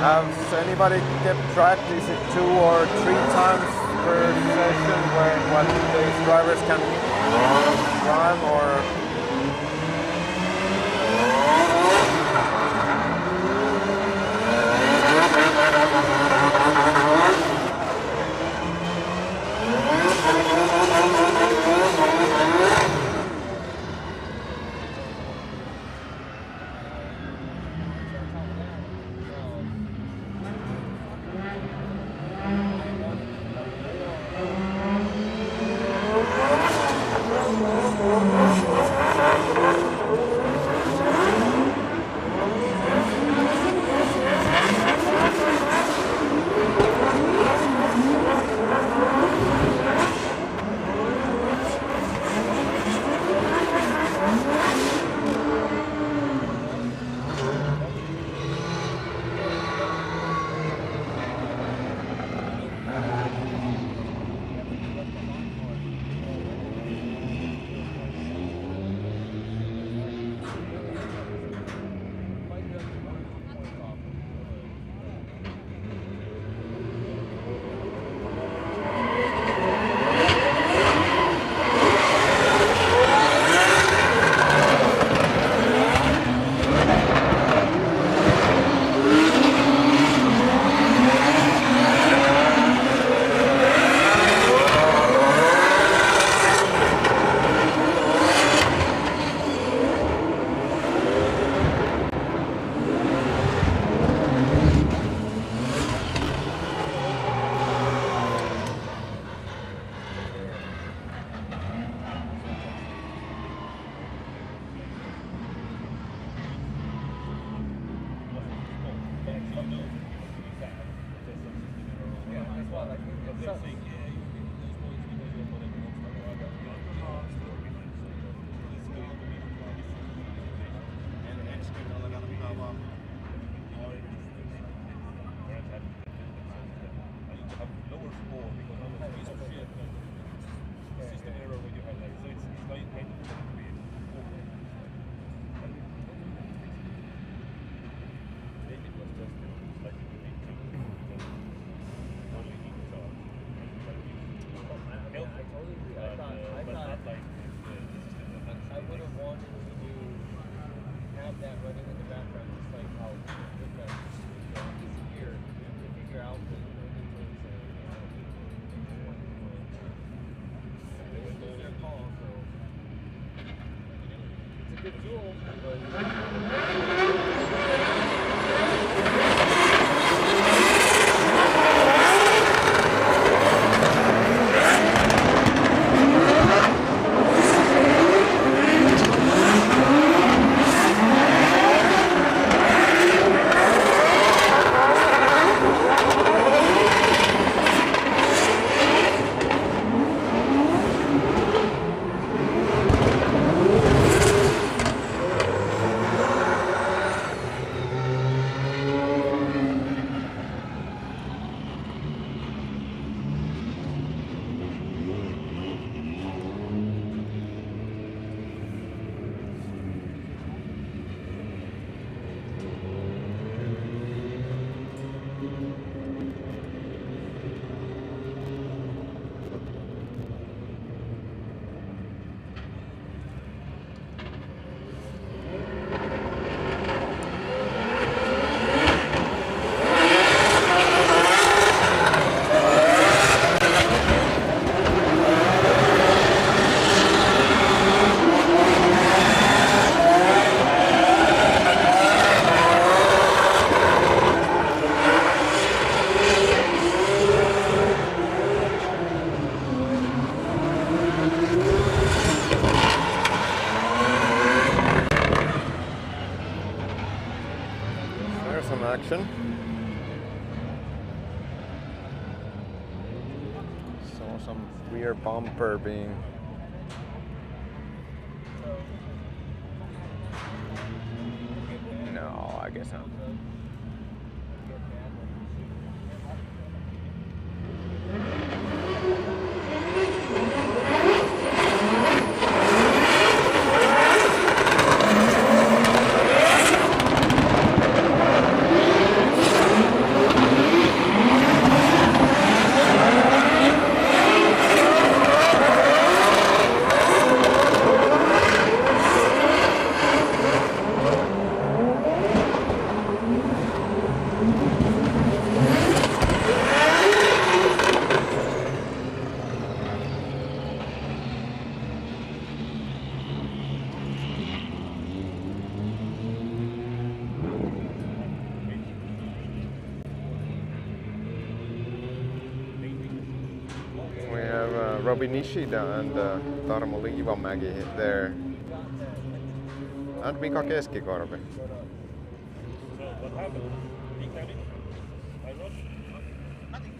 has anybody kept track? Is it 2 or 3 times per session where what these drivers can drive, or? I would have wanted to have that running in the background, just like how it's here to figure out the details it's their call, so it's a good tool, but some action. Saw some rear bumper being no, I guess not. Robbie Nishida and Tarmo Liivamäki there. And Mika Keskikorpi. So what happened? He carried I wrote nothing.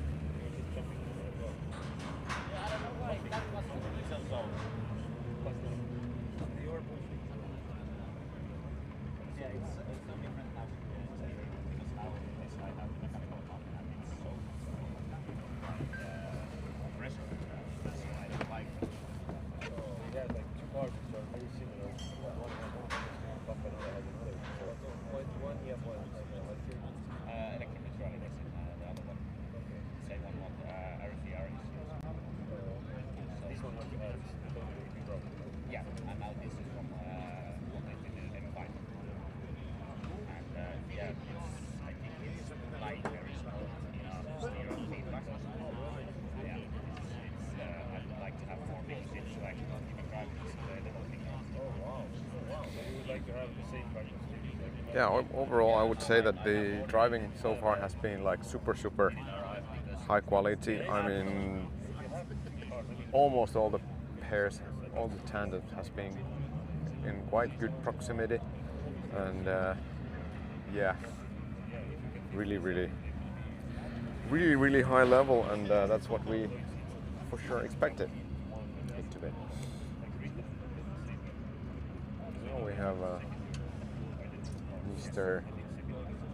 yeah, it's so different now because now I have mechanical component and it's so pressure. So I don't like it. So he had like two cars which are very similar. One had bumper and the other had another. So One you have what? Like your Electric neutrality racing, the other one. okay. Same one what RFDR is used. So This one was totally rebuilt. yeah, and now this is from what they did in M5. And yeah, I think it's like very small steer feedback. Yeah, I'd like to have more big seats so I can even drive this little thing. Oh wow. So you would like to have the same kind of steering like Yeah, overall I would say that the driving so far has been like super high quality. I mean, almost all the pairs, all the tandems has been in quite good proximity, and yeah, really high level, and that's what we for sure expected it to be. So we have Mr.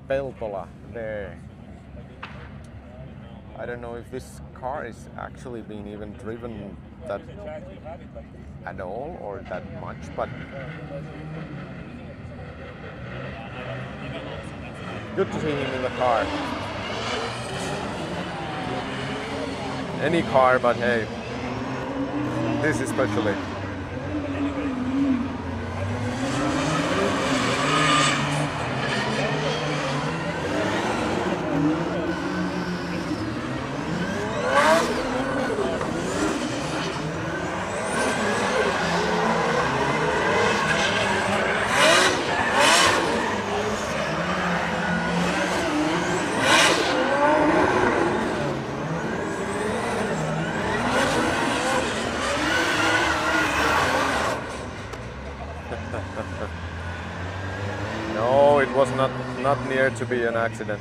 Peltola there. I don't know if this car is actually being even driven that at all or that much, but good to see him in the car. Any car, but hey, this especially. not near to be an accident.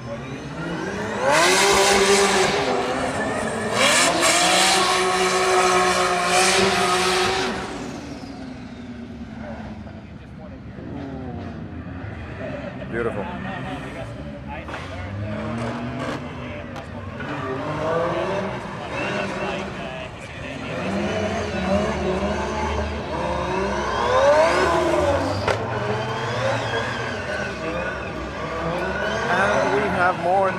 Beautiful. And we have more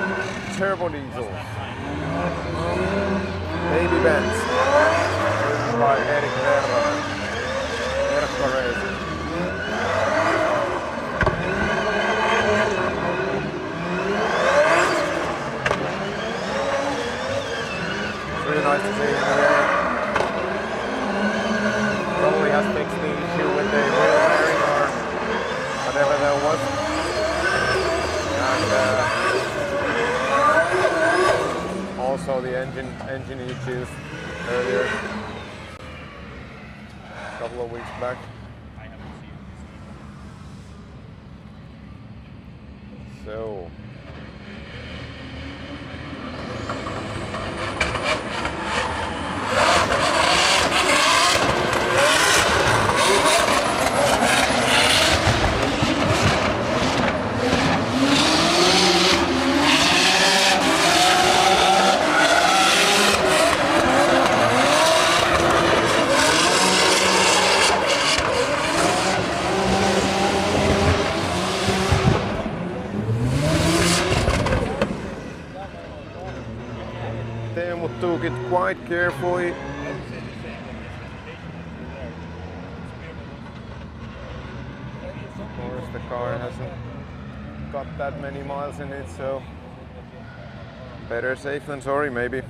turbo diesels. Baby Benz. Driven by Erik Verronen. Erkka Racing. Really nice to see him here. Probably has fixed the issue with the wheel bearing or whatever that was. And also the engine issues earlier, a couple of weeks back. So. Teemu took it quite carefully. Of course, the car hasn't got that many miles in it, so better safe than sorry, maybe.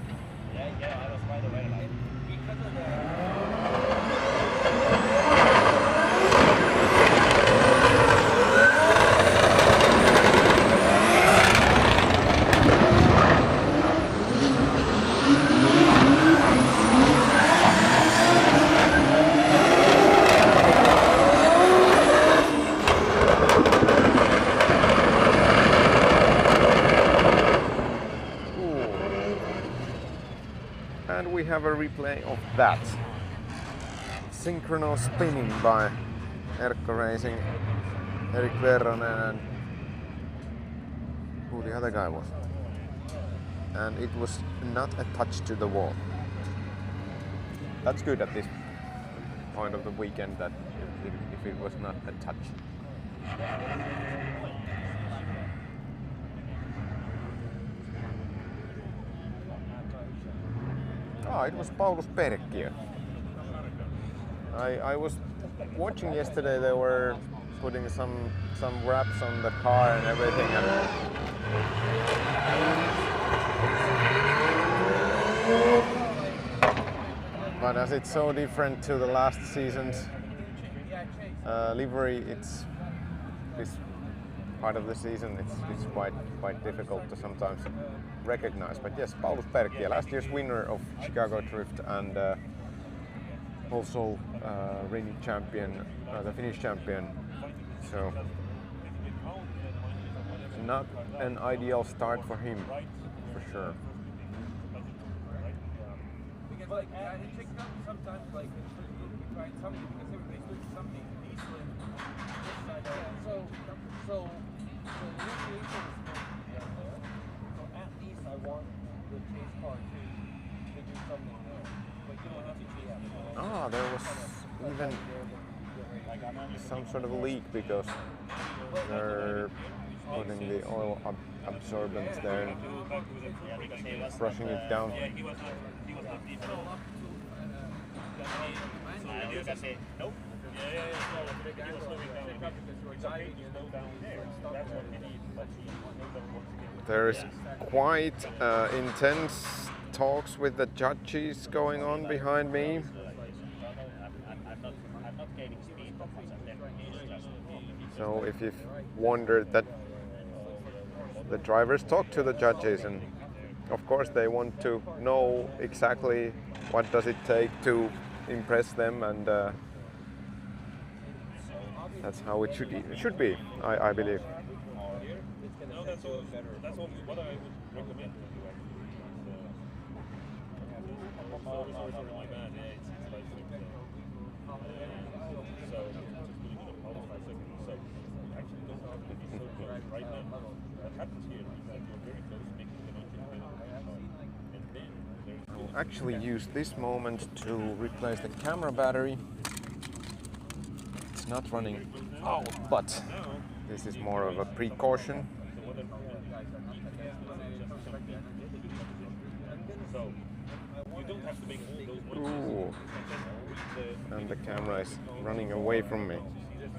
And we have a replay of that. Synchronous spinning by Erkka Racing, Erik Verronen, and who the other guy was. And it was not a touch to the wall. That's good at this point of the weekend, that if it was not a touch. Ah, it was Paulus Perkkiö. I was watching yesterday, they were putting some wraps on the car and everything. But as it's so different to the last season's livery, it's this part of the season it's quite difficult to sometimes recognize. But yes, Paulus Perkkiö, last year's winner of Chicago Drift, and also reigning champion, the Finnish champion. So not an ideal start for him, for sure. Because like I think sometimes like we find something because everybody's doing something decent. So the initiation is there. So at least I want the chase car to do something there. But you don't have to chase. Ah, there was even some sort of leak because they're putting the oil absorbents there and brushing it down. There is quite intense talks with the judges going on behind me. So if you've wondered that, the drivers talk to the judges, and of course they want to know exactly what does it take to impress them, and that's how it should be, I believe. that's do all. it better. That's all. What I would recommend to you actually. Sorry, my bad. Yeah, it's like so just putting it on pause for a second. So you actually don't have to be so close right now. What happens here is that you're very close, making the engine better. And then there's I'll actually use this moment to replace the camera battery. It's not running out, but now. this is more of a precaution. So what I'm so you don't have to make all those Ooh, and the camera is running away from me. That's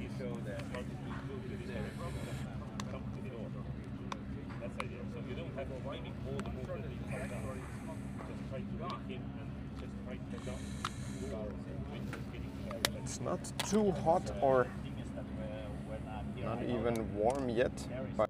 the idea. So you don't have to maybe all the movement that you come down. Just try to make him and just try to come down. It's not too hot or not even warm yet, but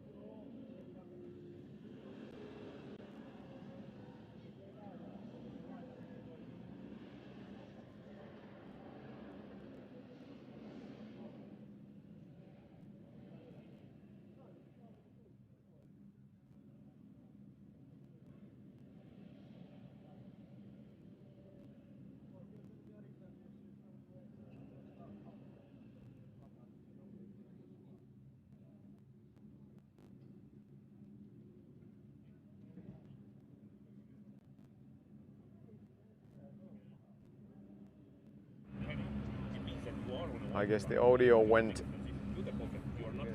I guess the audio went,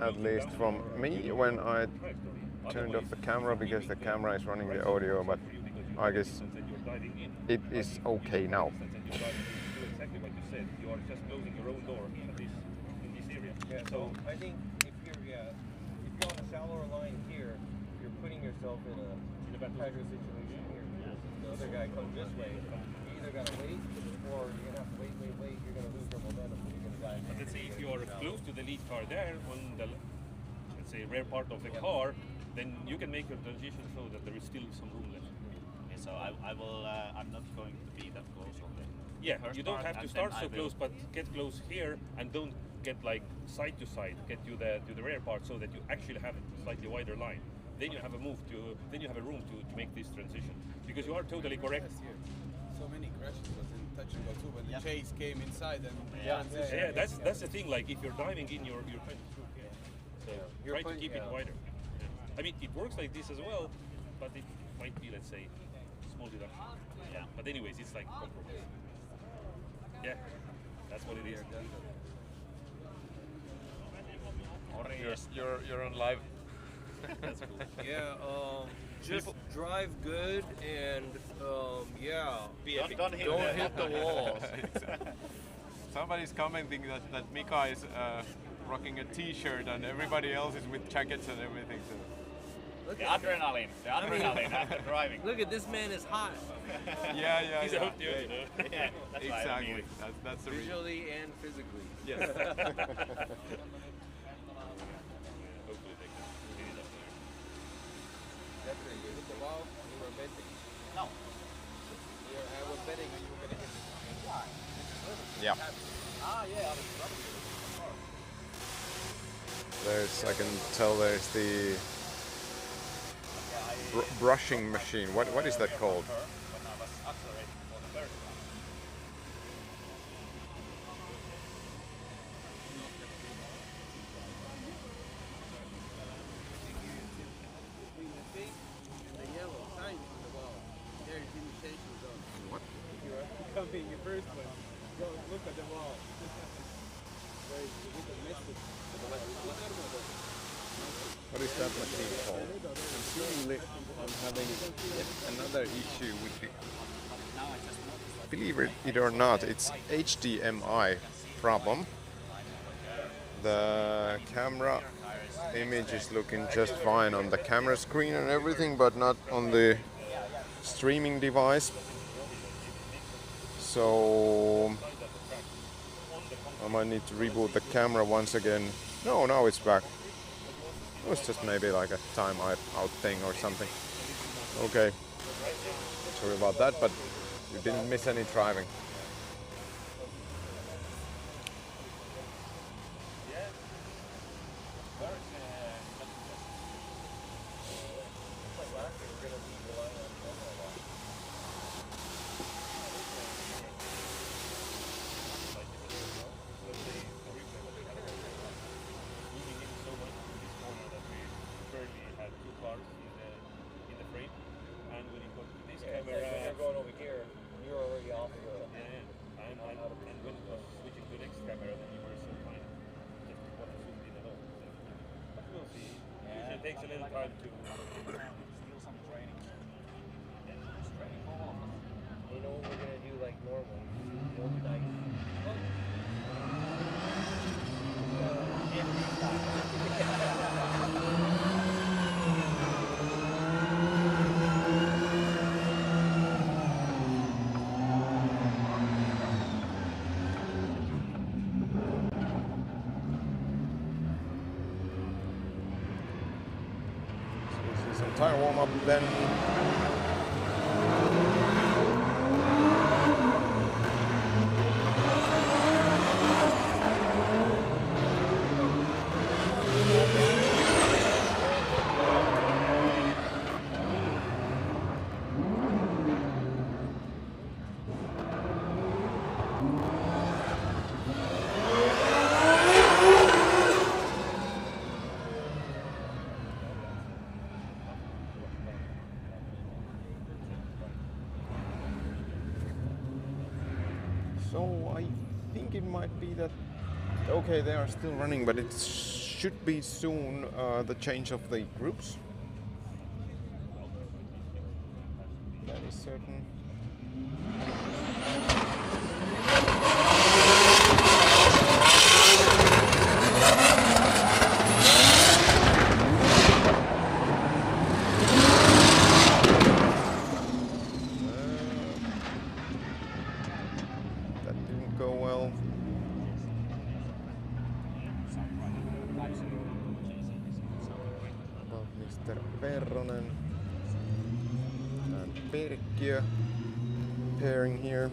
at least from me, when I turned off the camera, because the camera is running the audio, but I guess it is okay now. Exactly what you said. You are just closing your own door in this area. Yeah, so I think if you're on a shallower line here, you're putting yourself in a hydro situation here. The other guy comes this way. You either gotta wait, or you're gonna have to wait. You're gonna lose your momentum. You're gonna die. But let's say if you are close to the lead car there on the, let's say, rear part of the car, then you can make your transition so that there is still some room left. Okay, so I will. I'm not going to be that close on the. Yeah, first you don't part, have to and start then so I will- close, but get close here and don't get like side to side. Get to the rear part so that you actually have a slightly wider line. Then you have a room to make this transition, because you are totally correct. So many crashes was in touch and go too when the chase came inside and Yeah, that's the thing. Like if you're diving in, you're kind of through here. So You're try to putting- keep it yeah. wider. Yeah. I mean, it works like this as well, but it might be, let's say, small deduction. Yeah. But anyways, it's like compromise. Yeah, that's what it is. You're on live. That's cool. Yeah, just drive good and yeah, Don't hit don't the- hit the walls. Somebody's commenting that Mika is rocking a t-shirt and everybody else is with jackets and everything. So. The adrenaline after driving. Look at this man is hot, Yeah. He's out there, you know. Yeah, that's why I mean Exactly. it. That's the reason. visually and physically. Yes. Hopefully they can clean it up there. Definitely, you hit the wall, you were betting. No. I was betting you were gonna hit it. Yeah. Ah, yeah, I was rubbing it. Of course. There's, I can tell there's the brushing machine. What is that called? When I was accelerating for the first time. between the big and the yellow signs on the wall. There's indication zone. What? You are coming your first one. Go look at the wall. Where is the message? What is that machine called? Seemingly, I'm having yet another issue with the. Believe it or not, it's HDMI problem. The camera image is looking just fine on the camera screen and everything, but not on the streaming device. So I might need to reboot the camera once again. No, now it's back. It was just maybe like a time out thing or something. Okay. Sorry about that, but you didn't miss any driving. the time to. Still some training. It's training for all of us. You know what we're gonna do like normal? We'll be like, So this is some tire warm up then. So I think it might be that, okay, they are still running, but it should be soon the change of the groups. That is certain. That didn't go well. About Mr. Perronen and Perkkiö pairing here.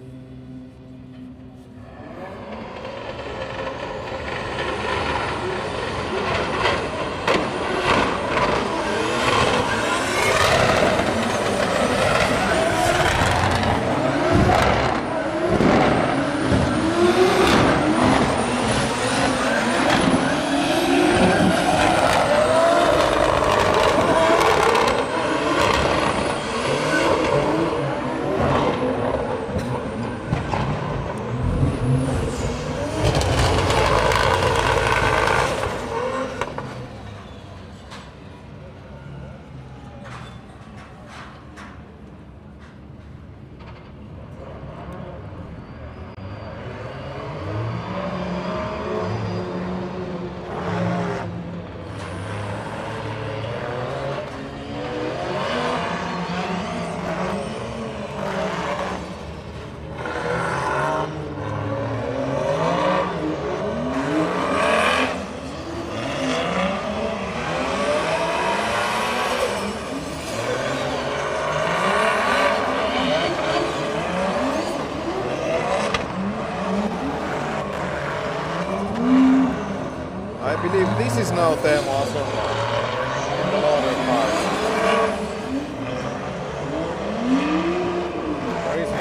I believe this is now Teemu Asunto in the lower part. Where is he?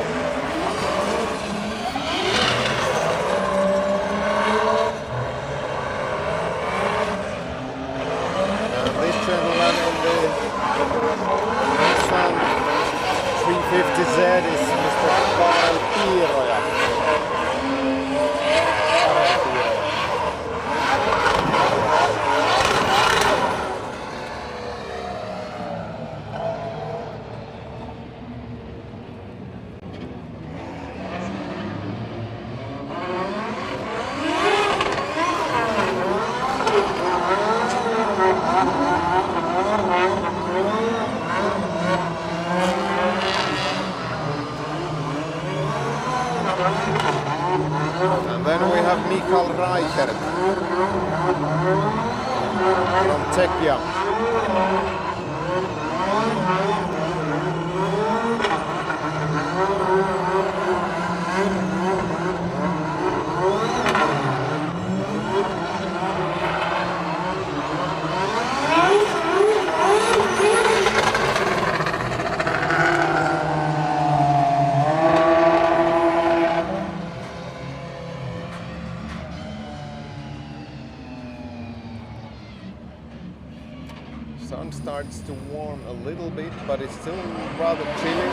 And this gentleman in the Nissan 350Z is Mr. Karel Piiroja. And then we have Mikael Reichert from Czechia. Sun starts to warm a little bit, but it's still rather chilly.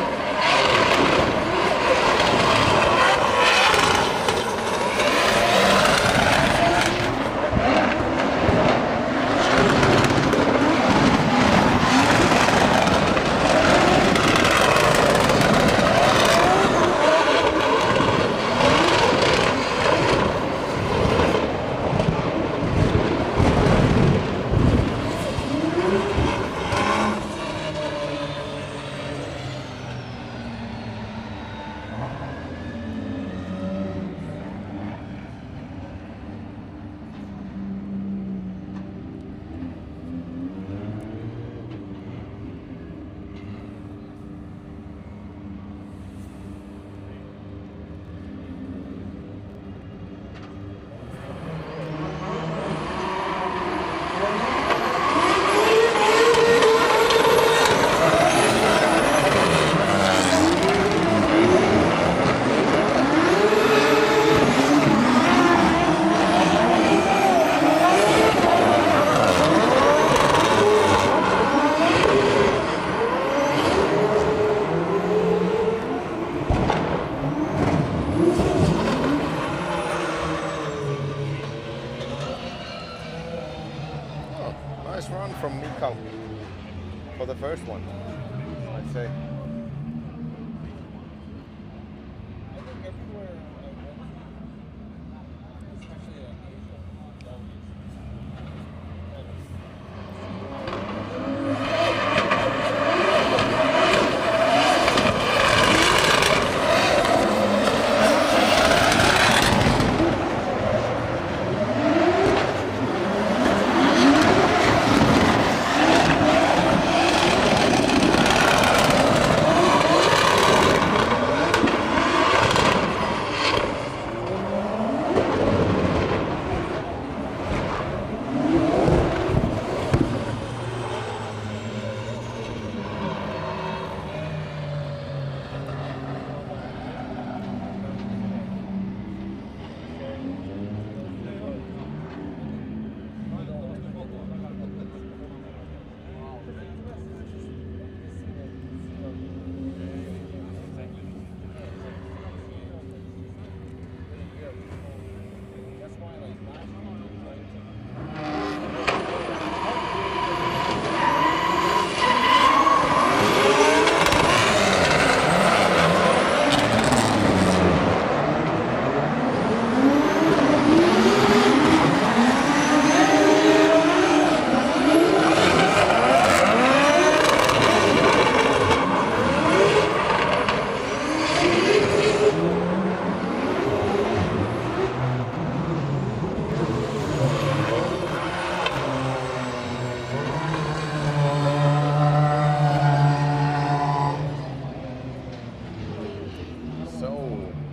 from Mikko for the first one, I'd say. I think everywhere I went to, especially in Asia, that was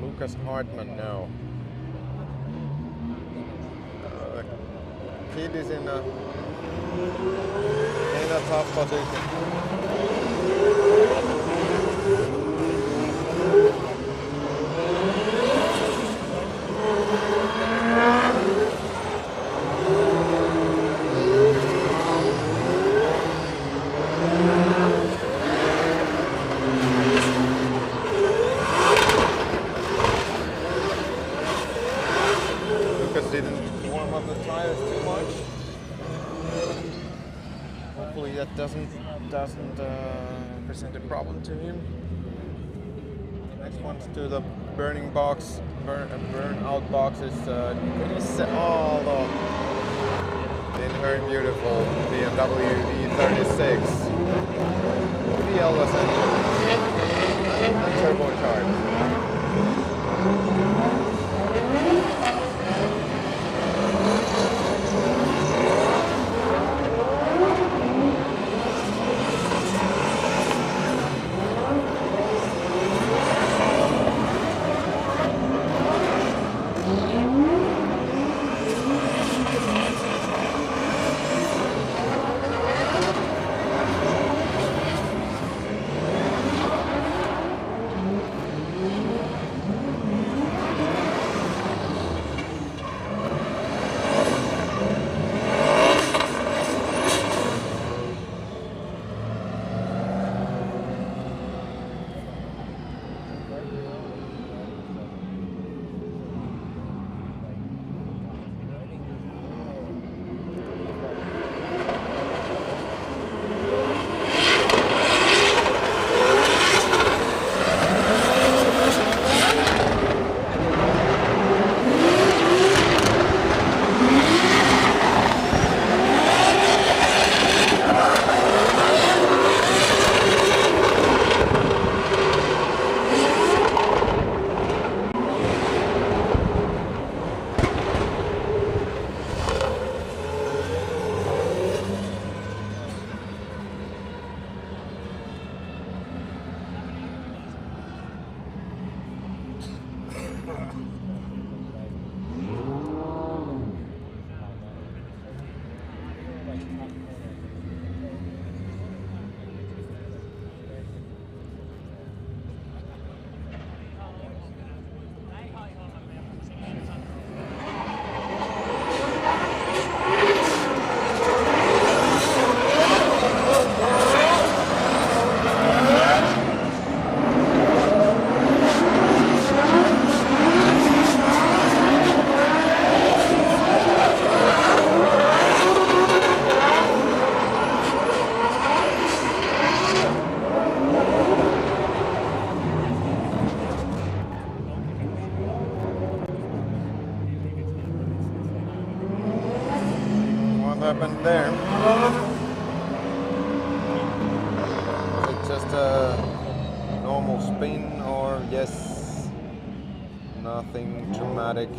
Lucas Hartmann now. Kid is in a tough position. Lucas didn't warm up the tires too much. Hopefully that doesn't present a problem to him. Next one's to the burning box, burnout box is oh look, in very beautiful BMW E36 VLS engine and turbocharged. happened there? Was it just a normal spin or yes, nothing dramatic?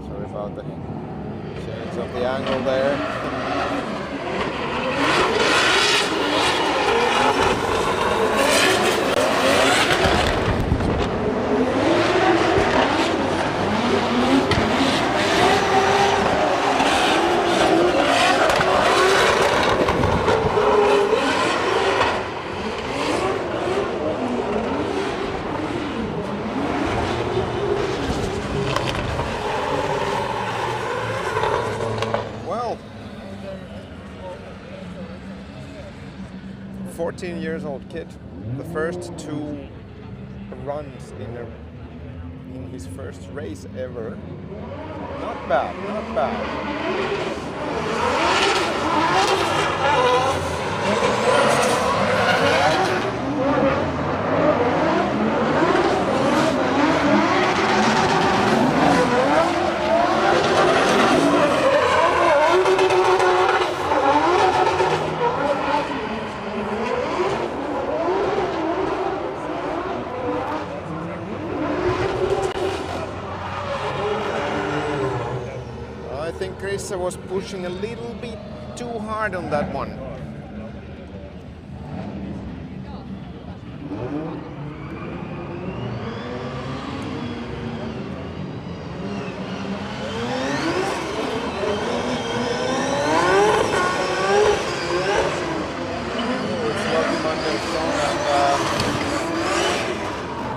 Sorry about the change of the angle there. Well, 14 years old kid, the first 2 runs in his first race ever. Not bad, not bad. I think Chris was pushing a little bit too hard on that one.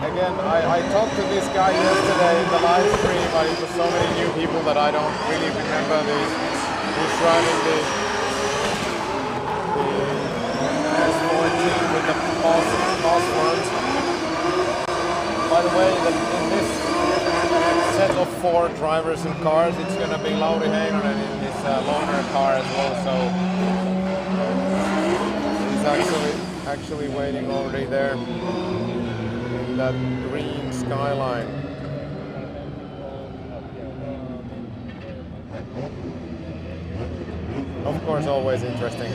Again, I talked to this guy yesterday in the live stream, but it was so many new people that I don't really remember who's driving the S14 with the boss ones. By the way, in this set of 4 drivers and cars, it's going to be Lauri Heinonen in his loaner car as well, so he's actually waiting already there. That green skyline. Of course, always interesting.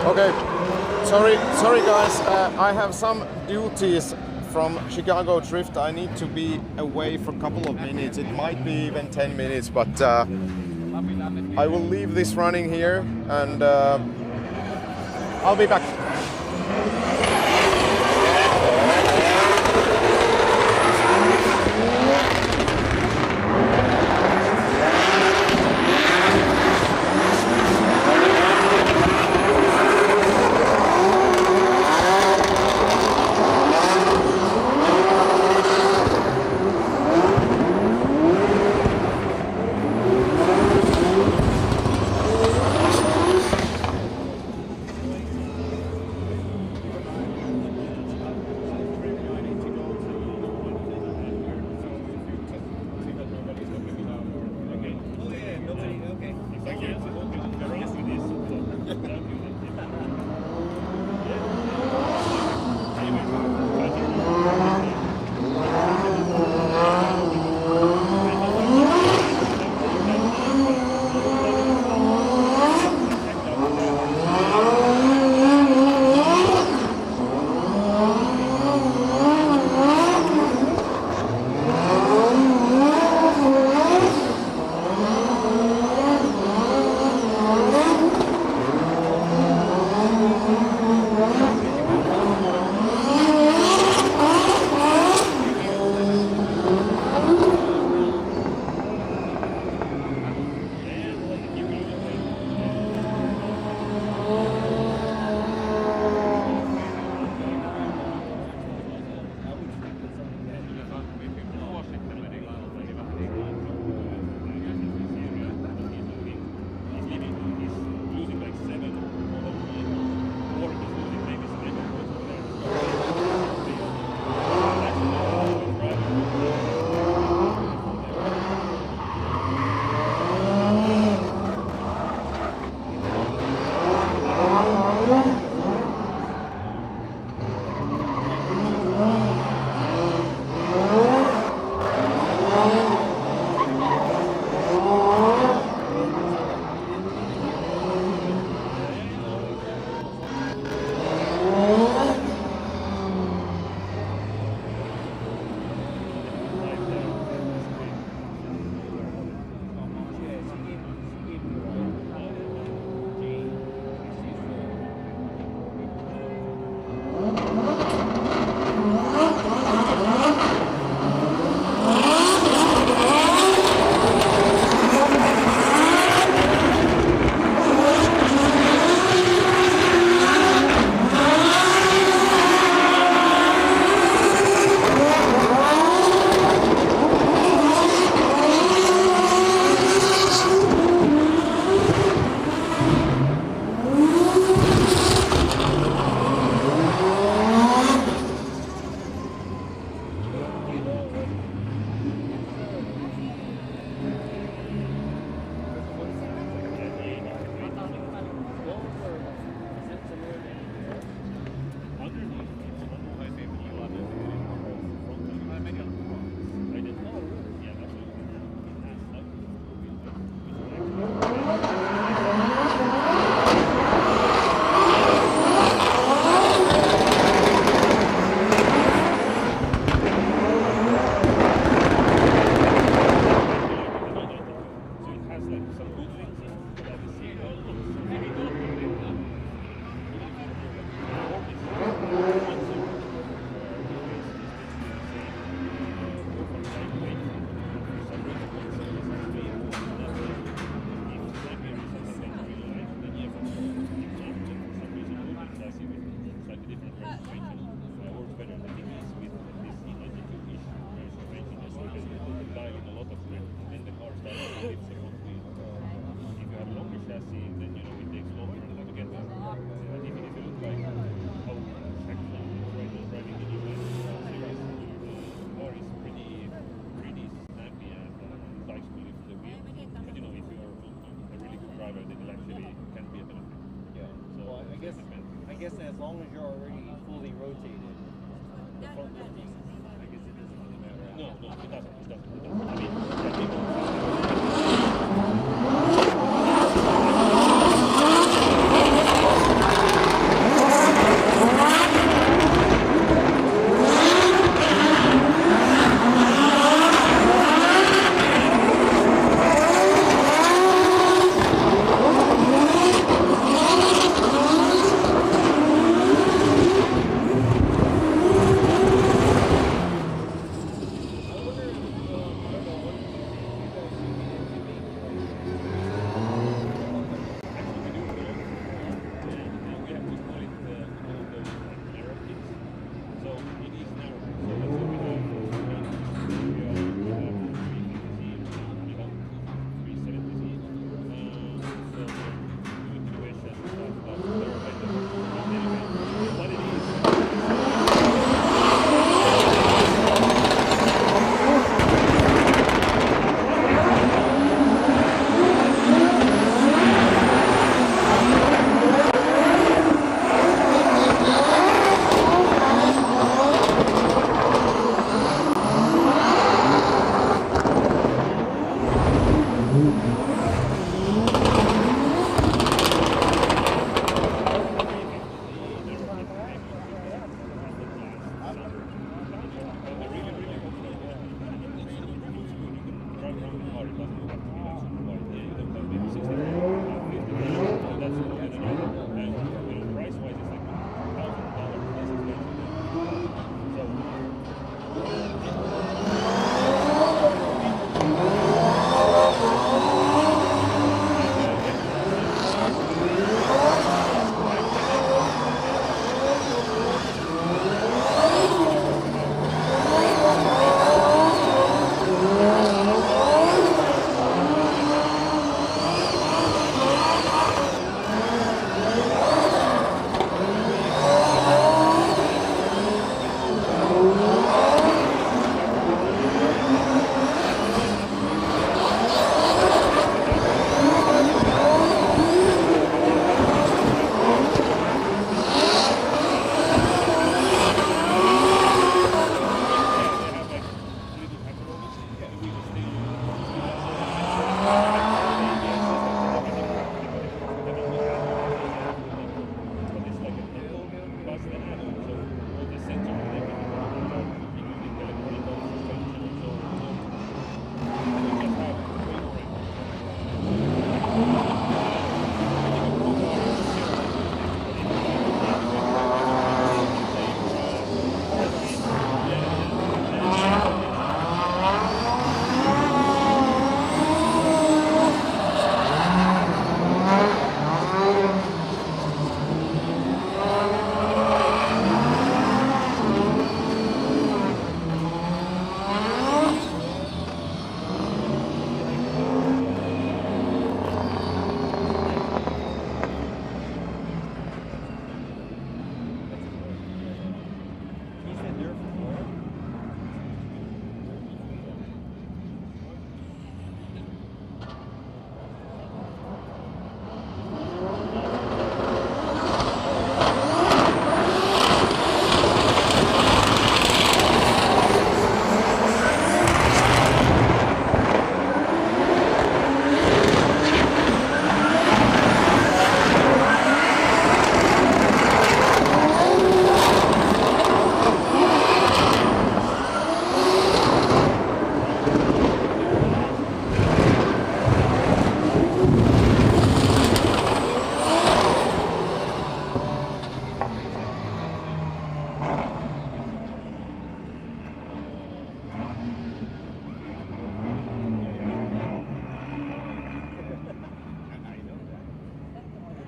Okay, sorry guys, I have some duties from Chicago Drift. I need to be away for a couple of minutes. It might be even 10 minutes, but I will leave this running here and I'll be back. I guess as long as you're already fully rotated, the front lifting, I guess it doesn't really matter. No, it doesn't. I mean,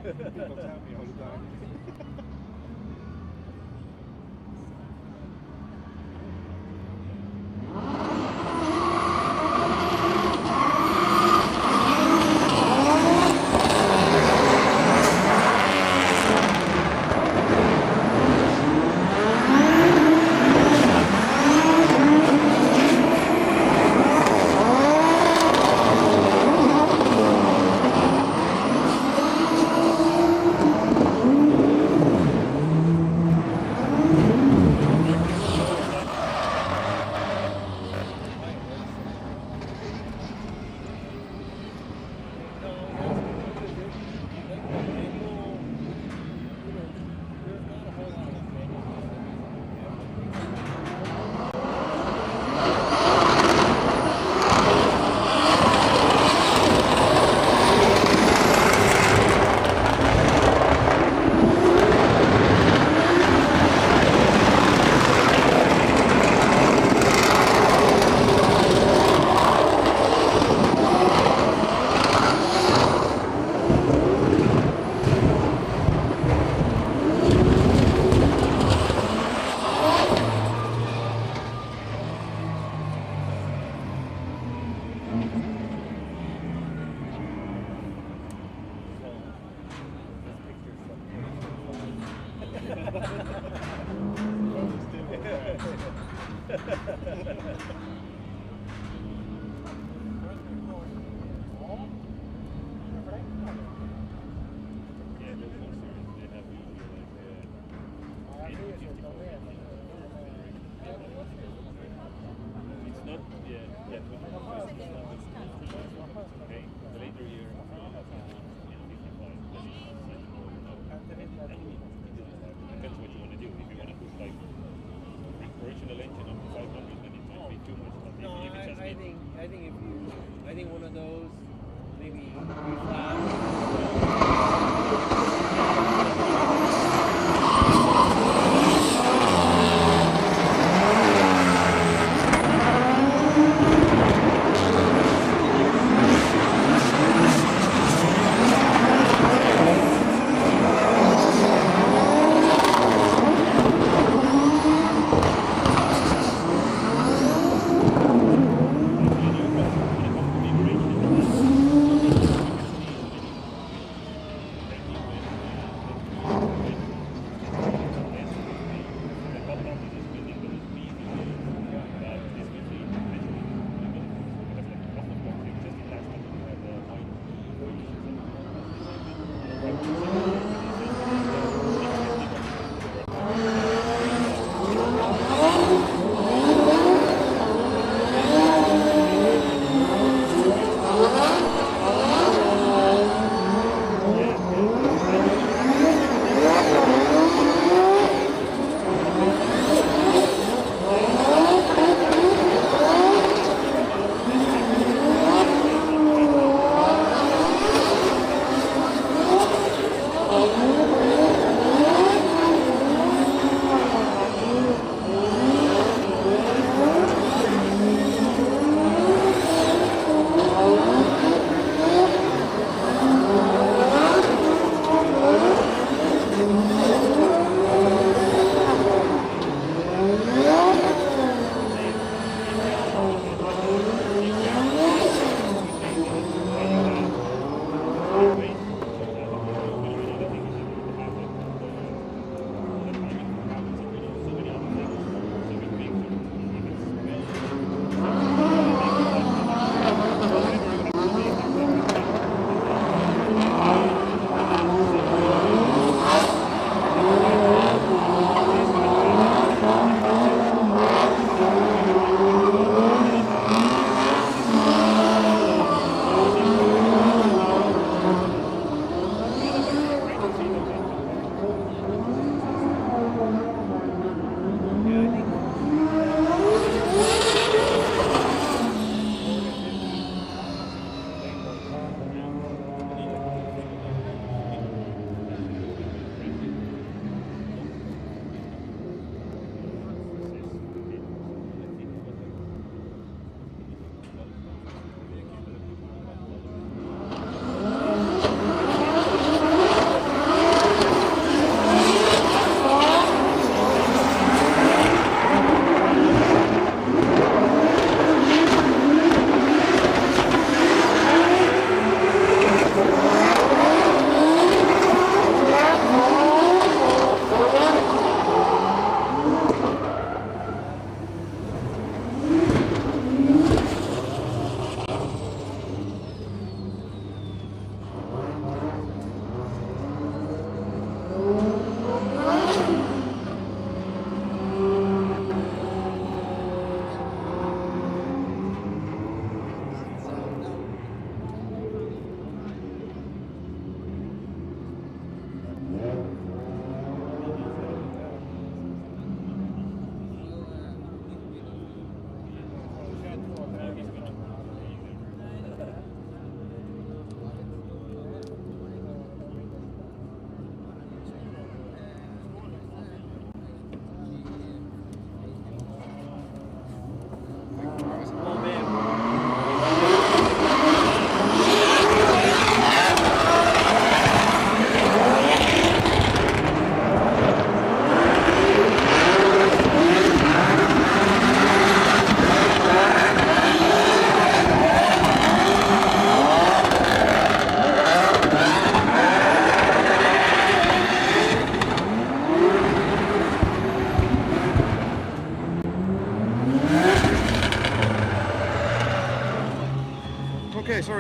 People tell me all the time. I think one of those, maybe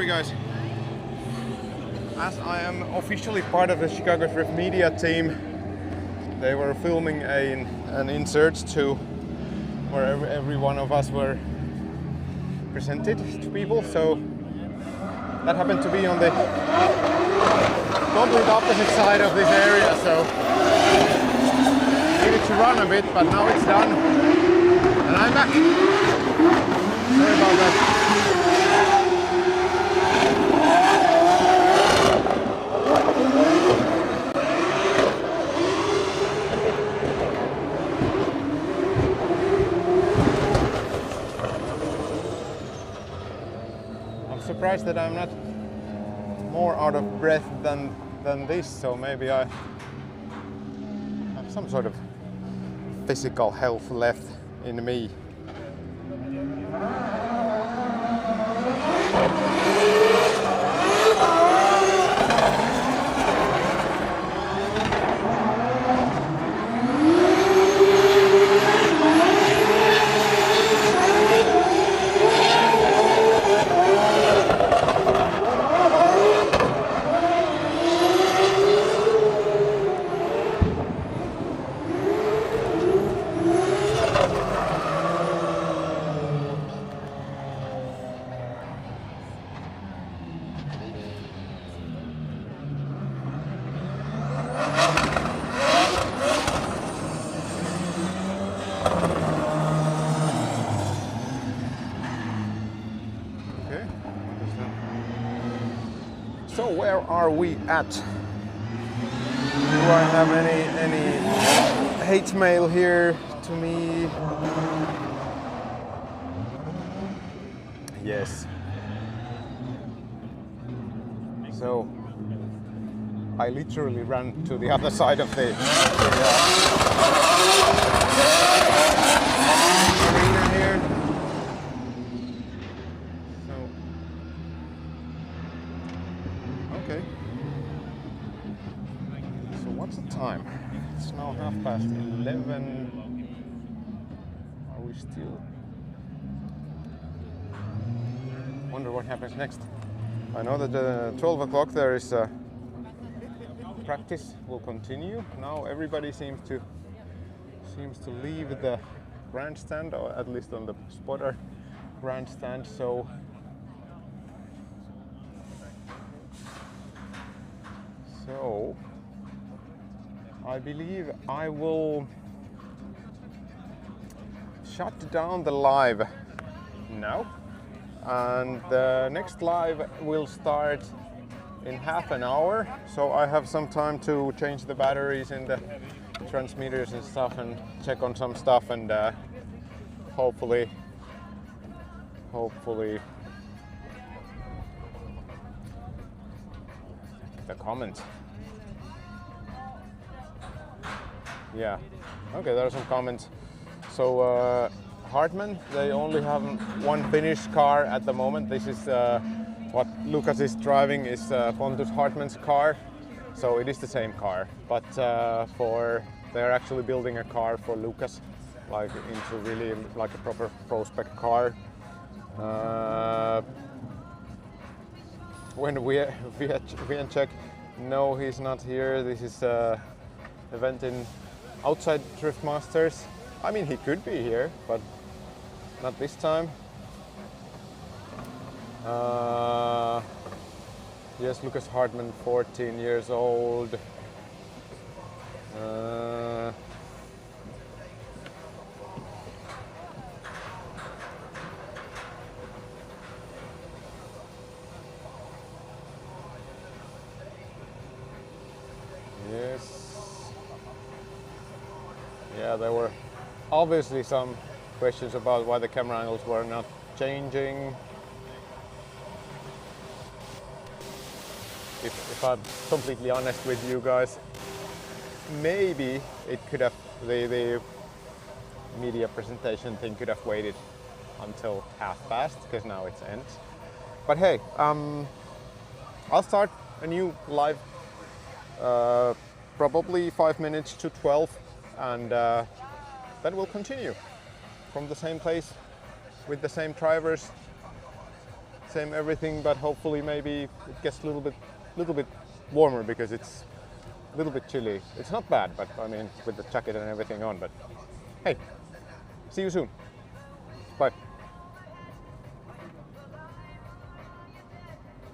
Sorry guys. As I am officially part of the Chicago Drift media team, they were filming an insert to where every one of us were presented to people. So that happened to be on the complete opposite side of this area. So needed to run a bit, but now it's done. And I'm back. Sorry about that. I'm surprised that I'm not more out of breath than this, so maybe I have some sort of physical health left in me. So where are we at? Do I have any hate mail here to me? Yes. So I literally ran to the other side of the arena here. Okay. So what's the time? It's now 11:30. Are we still? Wonder what happens next. I know that at 12 o'clock there is practice will continue. Now everybody seems to leave the grandstand, or at least on the spotter grandstand. So I believe I will shut down the live now, and the next live will start in half an hour, so I have some time to change the batteries in the transmitters and stuff and check on some stuff, and hopefully the comments. Yeah, okay, there are some comments. So Hartman, they only have one Finnish car at the moment. This is what Lucas is driving is Pontus Hartman's car, so it is the same car, but they're actually building a car for Lucas, like into really like a proper pro spec car. When we check, no, he's not here. This is event in outside Drift Masters. I mean, he could be here, but not this time. Yes, Lucas Hartman, 14 years old. Yes. Yeah, there were obviously some questions about why the camera angles were not changing. If I'm completely honest with you guys, maybe it could have, the media presentation thing could have waited until 1:30, because now it's ends. But hey, I'll start a new live probably 5 minutes to 12, and then we'll continue from the same place with the same drivers, same everything, but hopefully maybe it gets a little bit warmer because it's a little bit chilly. It's not bad, but I mean with the jacket and everything on. But hey, see you soon. Bye.